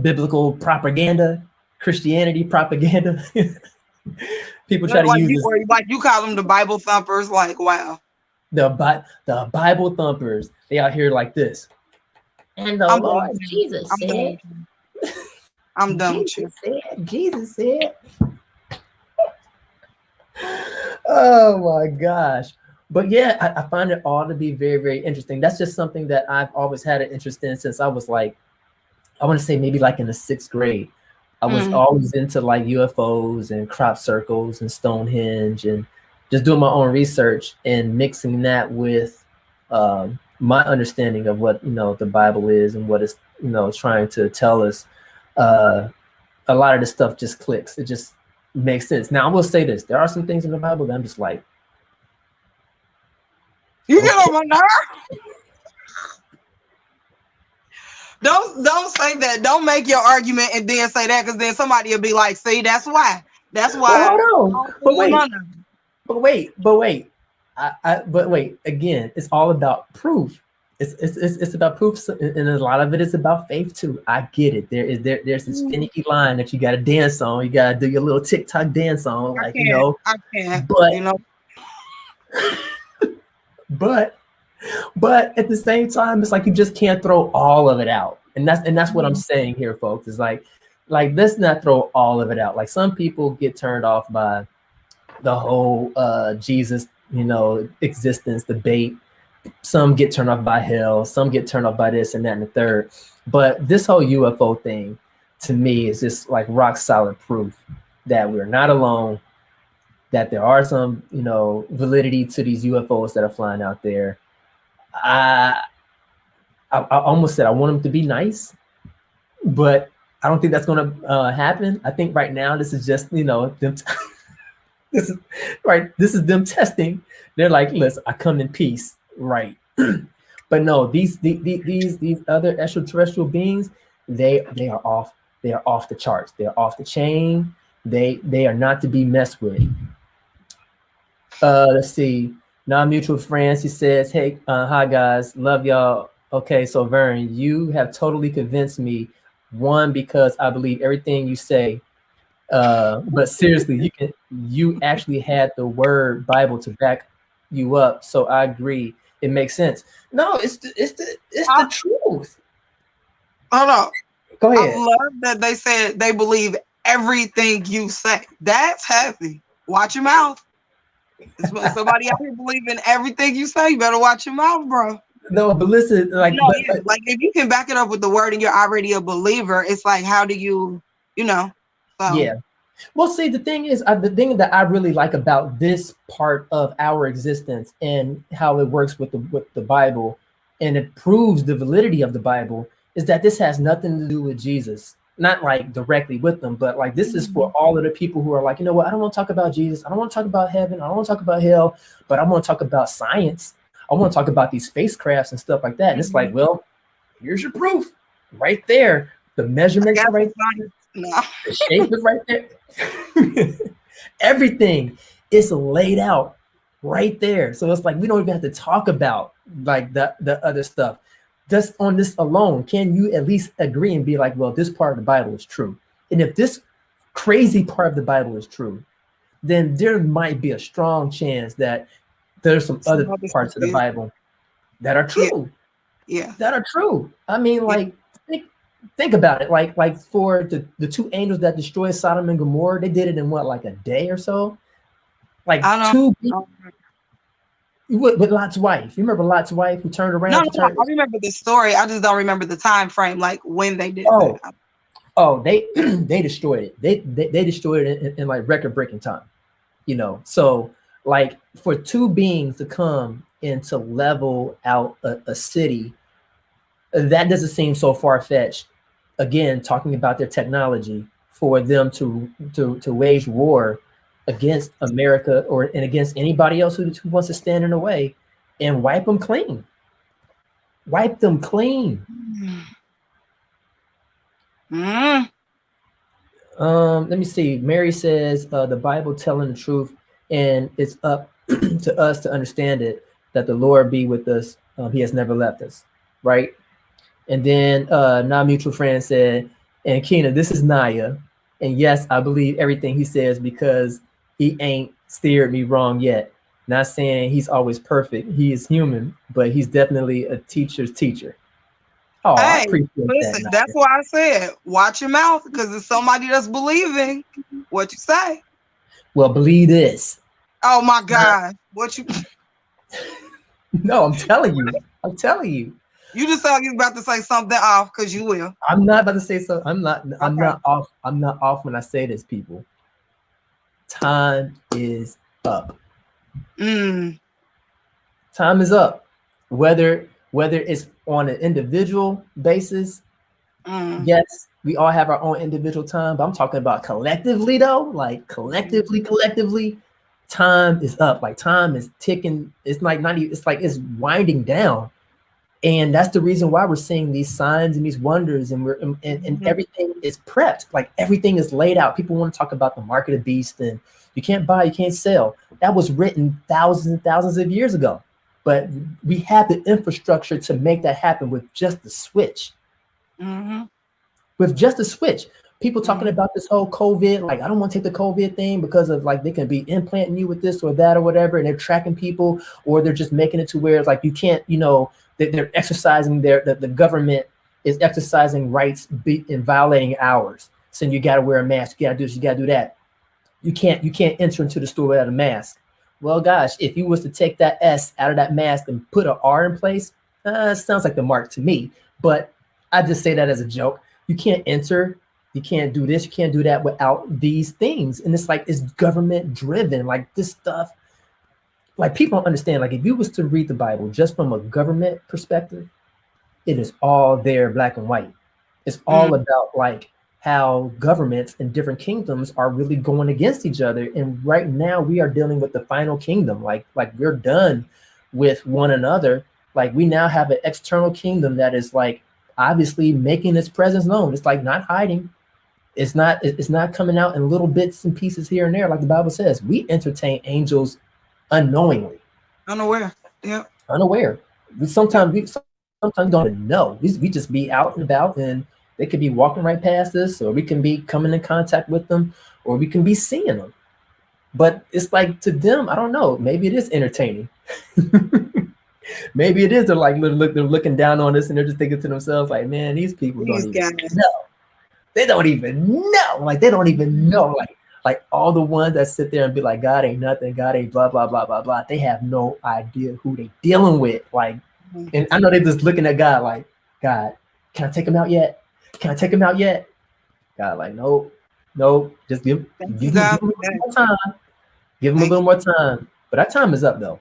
biblical propaganda, Christianity propaganda? People try to use this. Like you call them the Bible thumpers. Like, wow. The Bible thumpers. They out here like this. And the Lord Jesus said. I'm done with you. Jesus said. Oh my gosh. But yeah, I find it all to be very, very interesting. That's just something that I've always had an interest in since I was like, I want to say maybe like in the 6th grade. I was always into like UFOs and crop circles and Stonehenge and just doing my own research and mixing that with my understanding of what, you know, the Bible is and what it's, you know, trying to tell us. A lot of the stuff just clicks. It just makes sense. Now I will say this: there are some things in the Bible that I'm just like, you get on my nerve. Don't say that. Don't make your argument and then say that, because then somebody will be like, "See, that's why. That's why." But wait. But wait. Again, it's all about proof. It's about proof, and a lot of it is about faith too. I get it. There's this finicky line that you got to dance on. You got to do your little TikTok dance on, like, you know. I can't. But you know. But at the same time, it's like you just can't throw all of it out, and that's what I'm saying here, folks. Is like let's not throw all of it out. Like, some people get turned off by the whole Jesus, you know, existence debate. Some get turned off by hell. Some get turned off by this and that and the third. But this whole UFO thing, to me, is just like rock solid proof that we're not alone. That there are some, you know, validity to these UFOs that are flying out there. I almost said I want them to be nice, but I don't think that's going to happen. I think right now this is just, you know, them. This is them testing. They're like, listen, I come in peace, right? But no, these other extraterrestrial beings, they are off. They are off the charts. They are off the chain. They are not to be messed with. Let's see. Non-mutual friends, he says, hey, hi guys, love y'all. Okay, so Vern, you have totally convinced me. One, because I believe everything you say. But seriously, you actually had the word Bible to back you up. So I agree. It makes sense. No, it's the truth. Hold on. Go ahead. I love that they said they believe everything you say. That's heavy. Watch your mouth. Somebody out here believing everything you say, you better watch your mouth, bro. No, but listen, like, like if you can back it up with the word and you're already a believer, it's like, how do you know? So. Yeah. Well, see, the thing is, the thing that I really like about this part of our existence and how it works with the Bible and it proves the validity of the Bible, is that this has nothing to do with Jesus. Not like directly with them, but like this is for all of the people who are like, you know what, I don't want to talk about Jesus. I don't want to talk about heaven. I don't want to talk about hell, but I want to talk about science. I want to talk about these spacecrafts and stuff like that. And it's like, well, here's your proof right there. The measurements are right there. No. The shape is right there. Everything is laid out right there. So it's like we don't even have to talk about like the other stuff. Just on this alone, can you at least agree and be like, well, this part of the Bible is true? And if this crazy part of the Bible is true, then there might be a strong chance that there's some other parts of the Bible that are true. Yeah. That are true. I mean, like, think about it. Like for the two angels that destroyed Sodom and Gomorrah, they did it in what, like a day or so? Like two people. With Lot's wife. You remember Lot's wife who turned around? No, I remember the story. I just don't remember the time frame, like when they did that. Oh, they they destroyed it. They destroyed it in like record-breaking time. You know, so like for two beings to come and to level out a city, that doesn't seem so far-fetched. Again, talking about their technology, for them to wage war against America and against anybody else who wants to stand in the way and wipe them clean. Wipe them clean. Let me see. Mary says the Bible telling the truth, and it's up to us to understand it, that the Lord be with us. He has never left us, right? And then now mutual friend said, and Keena, this is Naya. And yes, I believe everything he says because he ain't steered me wrong yet. Not saying he's always perfect. He is human, but he's definitely a teacher's teacher. Oh, hey, I appreciate listen, that. That's why I said, watch your mouth, because it's somebody that's believing what you say. Well, believe this. Oh my God. What you No, I'm telling you. I'm telling you. You just thought you was about to say something off, because you will. I'm not about to say so. I'm not off. I'm not off when I say this, people. Time is up. Time is up. Whether it's on an individual basis, yes, we all have our own individual time, but I'm talking about collectively though, like collectively, time is up. Like time is ticking. It's like it's winding down. And that's the reason why we're seeing these signs and these wonders, and and everything is prepped. Like everything is laid out. People want to talk about the market of beast, and you can't buy, you can't sell. That was written thousands and thousands of years ago. But we have the infrastructure to make that happen with just the switch. With just a switch. People talking about this whole COVID, like, I don't want to take the COVID thing because of like they can be implanting you with this or that or whatever, and they're tracking people, or they're just making it to where it's like you can't, you know, they're exercising the government is exercising rights and violating ours. So you got to wear a mask, you got to do this, you got to do that. You can't enter into the store without a mask. Well, gosh, if you was to take that S out of that mask and put an R in place, it sounds like the mark to me. But I just say that as a joke. You can't enter, you can't do this, you can't do that without these things. And it's like, it's government driven. Like this stuff, like people don't understand. Like if you was to read the Bible just from a government perspective, it is all there, black and white. It's all about like how governments in different kingdoms are really going against each other. And right now we are dealing with the final kingdom. Like we're done with one another. Like we now have an external kingdom that is like obviously making its presence known. It's like not hiding. It's not coming out in little bits and pieces here and there. Like the Bible says, we entertain angels unknowingly. Unaware. Yeah. Unaware. We sometimes don't even know. We just be out and about, and they could be walking right past us, or we can be coming in contact with them, or we can be seeing them. But it's like to them, I don't know. Maybe it is entertaining. Maybe it is. They're like they're looking down on us, and they're just thinking to themselves, like, man, these people don't even know. They don't even know. Like they don't even know. Like all the ones that sit there and be like, God ain't nothing, God ain't blah blah blah blah blah. They have no idea who they dealing with. Like, and I know they're just looking at God like, God, can I take him out yet? Can I take him out yet? God, like, nope, just give him a little more time. Give him a little more time. But our time is up though.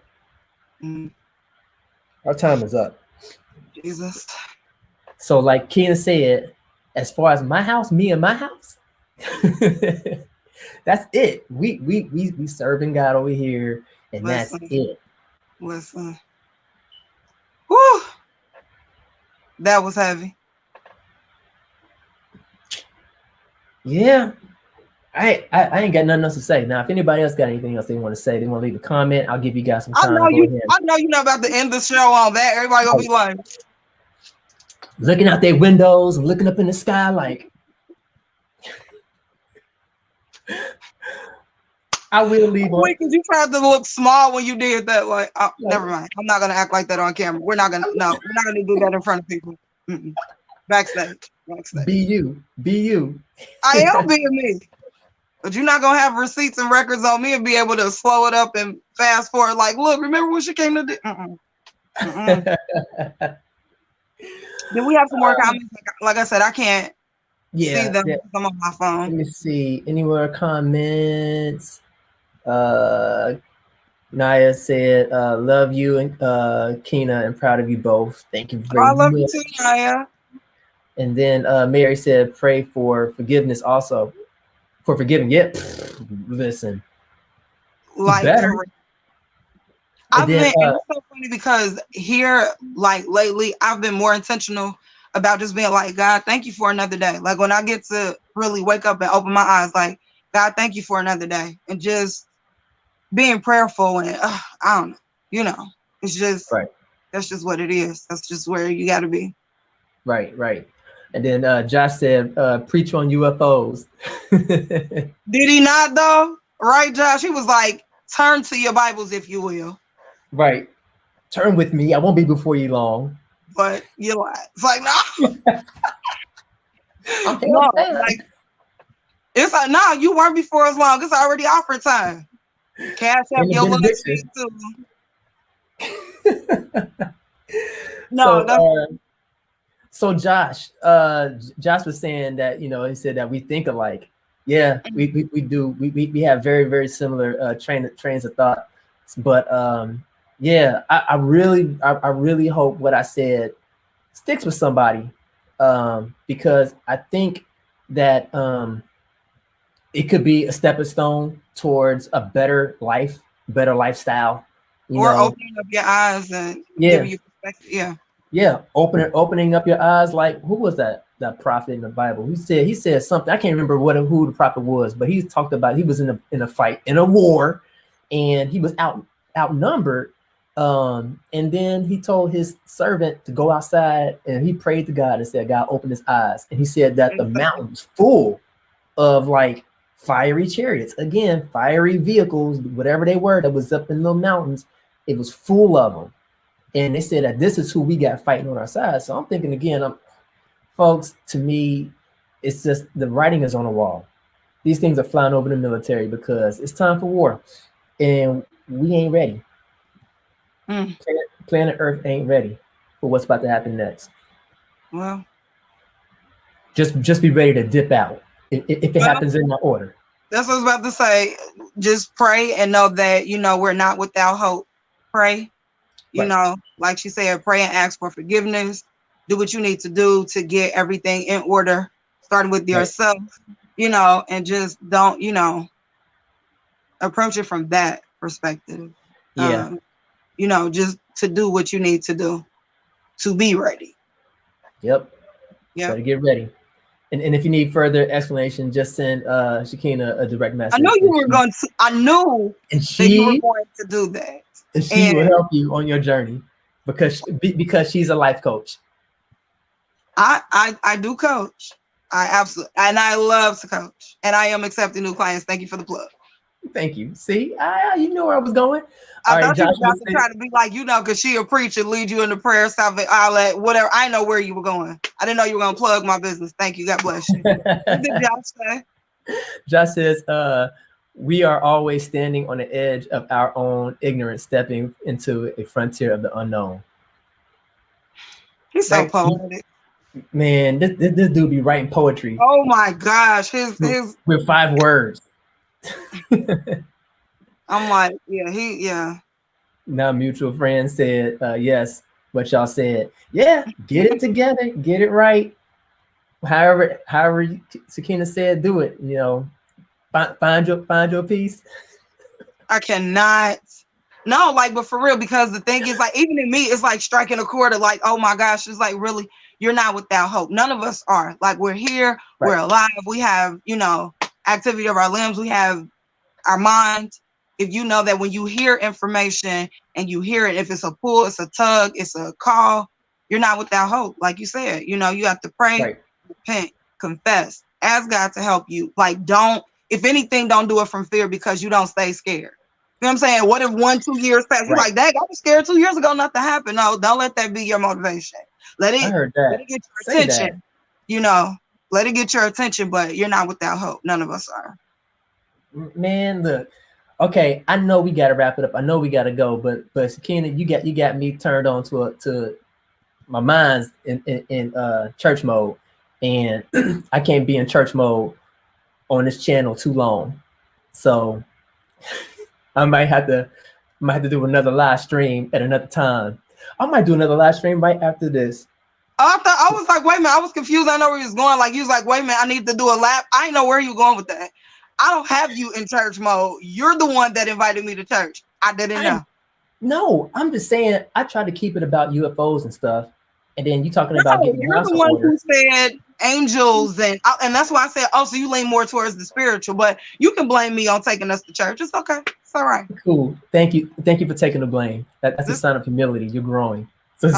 Our time is up. Jesus. So like Keena said, as far as my house, me and my house, that's it. We serving God over here, and that's Listen. it. Listen. Whew. That was heavy. Yeah. I ain't got nothing else to say. Now, if anybody else got anything else they want to say, they want to leave a comment, I'll give you guys some time. Go ahead. I know you're not about to end the show on that. Everybody gonna be like looking out their windows and looking up in the sky like I will leave on. Because you tried to look small when you did that. Like, oh, never mind. I'm not gonna act like that on camera. We're not gonna do that in front of people. Mm-mm. Backstage. Be you. I am being me. But you're not gonna have receipts and records on me and be able to slow it up and fast forward. Like, look, remember when she came to do? Then we have some more comments. Like I said, I can't see them. I'm on my phone. Let me see. Any more comments? Naya said, love you and Keena and proud of you both. Thank you very much. I love you too, Naya. And then Mary said, pray for forgiveness also. For forgiving. Yep. Listen. Like, better. It's so funny because here, like lately, I've been more intentional about just being like, God, thank you for another day. Like when I get to really wake up and open my eyes, like, God, thank you for another day. And just being prayerful and I don't know, it's just, that's just what it is. That's just where you got to be. Right. And then Josh said, preach on UFOs. Did he not though? Right, Josh? He was like, turn to your Bibles, if you will. Right. Turn with me. I won't be before you long. But you're like, it's like, no. No, like, it's like, no, you weren't before as long. It's already offer time. Cash up your little too. No, so Josh was saying that, he said that we think alike. Yeah, we do. We have very, very similar trains of thought. But yeah, I really hope what I said sticks with somebody, because I think that it could be a stepping stone towards a better life, better lifestyle. Opening up your eyes and giving you perspective. Yeah, opening up your eyes. Like, who was that prophet in the Bible? He said something. I can't remember who the prophet was, but he talked about he was in a fight, in a war, and he was outnumbered. And then he told his servant to go outside, and he prayed to God and said, God, open his eyes. And he said that the mountain was full of like fiery chariots, again, fiery vehicles, whatever they were that was up in the mountains. It was full of them. And they said that this is who we got fighting on our side. So I'm thinking again, folks, to me, it's just the writing is on the wall. These things are flying over the military because it's time for war. And we ain't ready. Planet Earth ain't ready for what's about to happen next. Well, just be ready to dip out if it happens in that order. That's what I was about to say. Just pray and know that, we're not without hope. Pray. Like she said, pray and ask for forgiveness. Do what you need to do to get everything in order, starting with yourself, and just don't, approach it from that perspective. Yeah. Just to do what you need to do to be ready. Yep. Better get ready. And if you need further explanation, just send Shakina a direct message. I knew you were going to do that. And she will help you on your journey because she's a life coach. I do coach. I absolutely, and I love to coach, and I am accepting new clients. Thank you for the plug. Thank you. See, you knew where I was going. I thought you were about to try to be like, because she a preacher, lead you in the prayer, salvation, all that, whatever. I know where you were going. I didn't know you were going to plug my business. Thank you. God bless you. What did Josh say? Josh says, we are always standing on the edge of our own ignorance, stepping into a frontier of the unknown. He's so poetic. Man, this dude be writing poetry. Oh my gosh. His with 5 words. I'm like, yeah. Now mutual friend said, yes, But y'all said, yeah, get it together, get it right. However, Sakina said, do it. You know, find your peace. I cannot. No, like, but for real, because the thing is, like, even in me, it's like striking a chord of like, oh my gosh, it's like, really, you're not without hope. None of us are. Like, we're here, Right. we're alive, we have, activity of our limbs, we have our mind. If you know that when you hear information and you hear it, if it's a pull, it's a tug, it's a call, you're not without hope. Like you said, you have to pray, Right. repent, confess, ask God to help you. Like, if anything, don't do it from fear, because you don't stay scared. You know what I'm saying? What if 1-2 years pass? You're like, dang, I was scared 2 years ago, nothing happened. No, don't let that be your motivation. I heard that. Let it get your attention. Let it get your attention, but you're not without hope. None of us are. Man, look. Okay, I know we gotta wrap it up. I know we gotta go, but Sakina, you got me turned on to my mind's in church mode, and I can't be in church mode on this channel too long. So I might have to do another live stream at another time. I might do another live stream right after this. I was like, wait a minute, I was confused. I know where he was going. Like, he was like, wait a minute, I need to do a lap. I didn't know where you were going with that. I don't have you in church mode. You're the one that invited me to church. I didn't know. No, I'm just saying I try to keep it about UFOs and stuff. And then you talking about getting you're the one who said angels, and that's why I said, oh, so you lean more towards the spiritual, but you can blame me on taking us to church. It's okay. It's all right. Cool. Thank you for taking the blame. That's a sign of humility. You're growing. So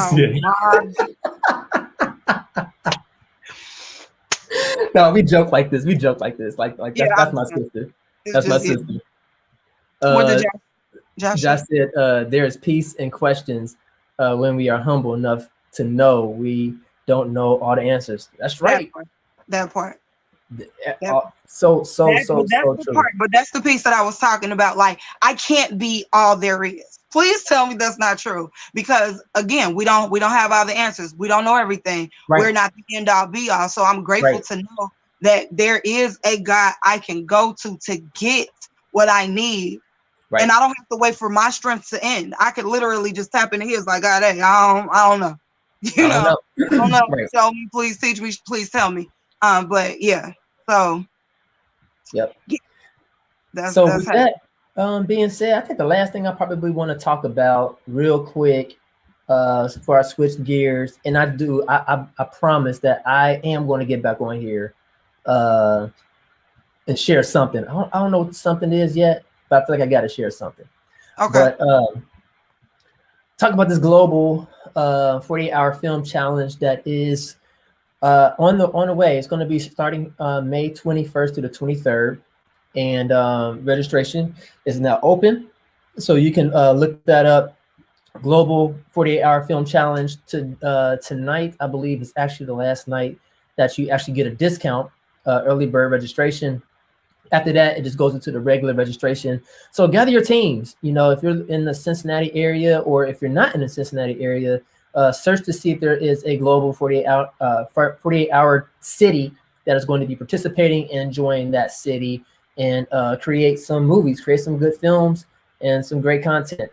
no, we joke like this. Like that's my sister. That's my sister. What did Josh said, there is peace in questions when we are humble enough to know we don't know all the answers. That's right. That part. So true. Part, but that's the piece that I was talking about. Like, I can't be all there is. Please tell me that's not true, because again, we don't have all the answers. We don't know everything. Right. We're not the end all be all. So I'm grateful to know that there is a God I can go to get what I need. Right. And I don't have to wait for my strength to end. I could literally just tap into his, like, God, hey, I don't know. I don't know. Right. Tell me, please teach me, please tell me. But yeah. So yep. Yeah. That's with that being said, I think the last thing I probably want to talk about real quick before I switch gears, and I promise that I am going to get back on here and share something. I don't know what something is yet, but I feel like I got to share something. Okay. But talk about this global 48-hour film challenge that is on the way. It's going to be starting May 21st to the 23rd, and registration is now open, so you can look that up. Global 48-hour film challenge tonight, I believe, is actually the last night that you actually get a discount, early bird registration. After that, it just goes into the regular registration. So gather your teams. If you're in the Cincinnati area, or if you're not in the Cincinnati area, search to see if there is a global 48-hour city that is going to be participating and join that city and create some movies, create some good films and some great content.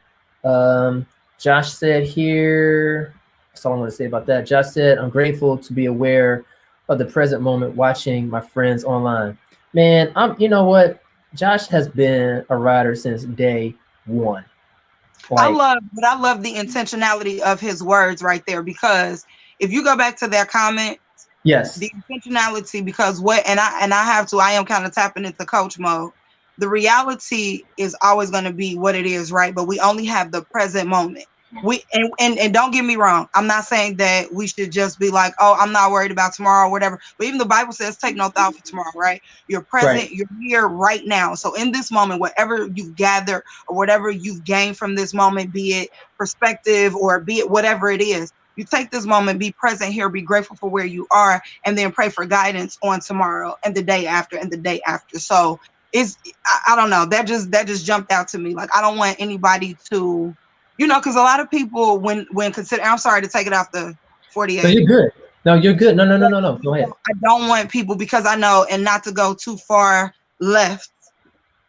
Josh said here, that's all I'm going to say about that. Josh said, I'm grateful to be aware of the present moment watching my friends online. Man, you know what? Josh has been a rider since day one. I love the intentionality of his words right there, because if you go back to that comment, yes, the intentionality, because I am kind of tapping into coach mode. The reality is always going to be what it is, right? But we only have the present moment. And don't get me wrong, I'm not saying that we should just be like, oh, I'm not worried about tomorrow or whatever. But even the Bible says, take no thought for tomorrow, right? You're present, You're here right now. So in this moment, whatever you've gathered or whatever you've gained from this moment, be it perspective or be it whatever it is, you take this moment, be present here, be grateful for where you are, and then pray for guidance on tomorrow and the day after and the day after. So I don't know, that just jumped out to me. Like, I don't want anybody to, because a lot of people when consider, I'm sorry to take it off the 48. So you're good. No, you're good. No. Go ahead. I don't want people, because I know, and not to go too far left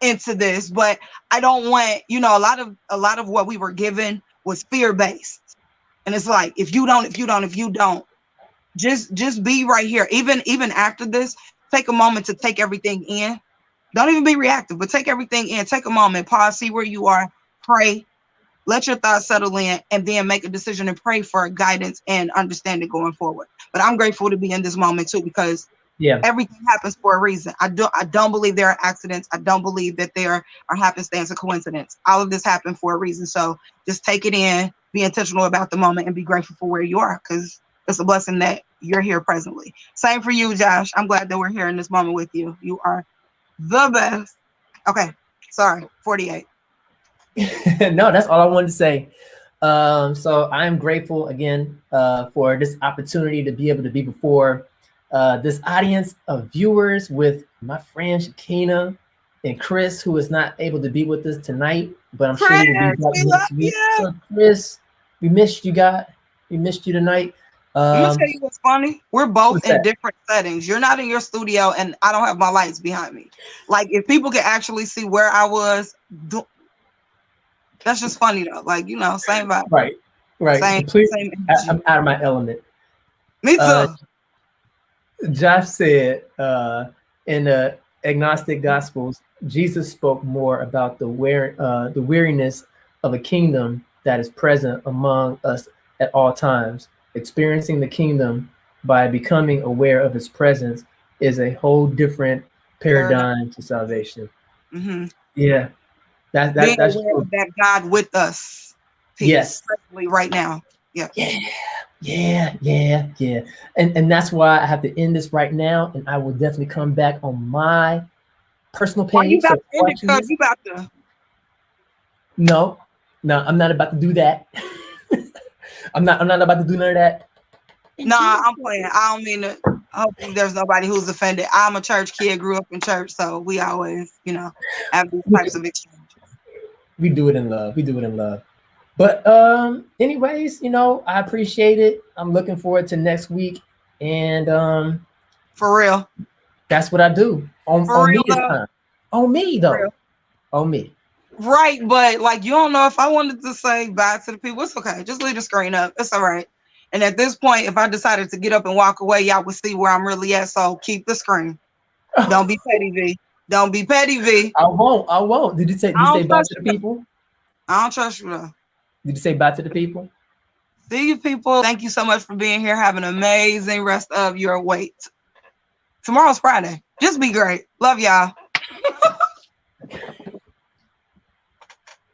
into this, but I don't want, a lot of what we were given was fear-based. And it's like, if you don't, just be right here. Even after this, take a moment to take everything in. Don't even be reactive, but take everything in. Take a moment, pause, see where you are, pray, let your thoughts settle in, and then make a decision and pray for guidance and understanding going forward. But I'm grateful to be in this moment too, because Yeah. everything happens for a reason. I don't believe there are accidents. I don't believe that there are happenstance or coincidence. All of this happened for a reason. So just take it in, be intentional about the moment, and be grateful for where you are, because it's a blessing that you're here presently. Same for you, Josh. I'm glad that we're here in this moment with you. You are the best. Okay, sorry, 48. No, that's all I wanted to say. So I'm grateful again for this opportunity to be able to be before this audience of viewers with my friend Shakina and Chris, who is not able to be with us tonight, but I'm sure he will be back We love next week. you. So Chris, we missed you, guys. We missed you tonight. I'm gonna tell you what's funny. We're both in that? different settings. You're not in your studio, and I don't have my lights behind me. Like, if people could actually see where I was, that's just funny though. Like, same vibe. Right. Same Completely. energy. I'm out of my element. Me too. Josh said in the agnostic gospels, Jesus spoke more about the weariness of a kingdom that is present among us at all times. Experiencing the kingdom by becoming aware of its presence is a whole different paradigm to salvation. Mm-hmm. Yeah, Being that's aware true. of that God with us piece, Yes. especially right now. Yeah. Yeah. And that's why I have to end this right now, and I will definitely come back on my personal Why you page. about So to end it? Cause you about to. no, I'm not about to do that. I'm not about to do none of that. Nah, I'm playing. I don't mean to. Hopefully, there's nobody who's offended. I'm a church kid, grew up in church, so we always, have these types of exchanges. We do it in love. We do it in love. But anyways, I appreciate it. I'm looking forward to next week, and For real. that's what I do For on me real this though. time. On me For though. real. On me. Right, but like, you don't know if I wanted to say bye to the people. It's okay. Just leave the screen up. It's all right. And at this point, if I decided to get up and walk away, y'all would see where I'm really at. So keep the screen. Don't be petty, V. Don't be petty, V. I won't. Did you say I don't bye trust to the you. people? I don't trust you though. Did you say bye to the people? See you people. Thank you so much for being here. Have an amazing rest of your wait. Tomorrow's Friday. Just be great. Love y'all.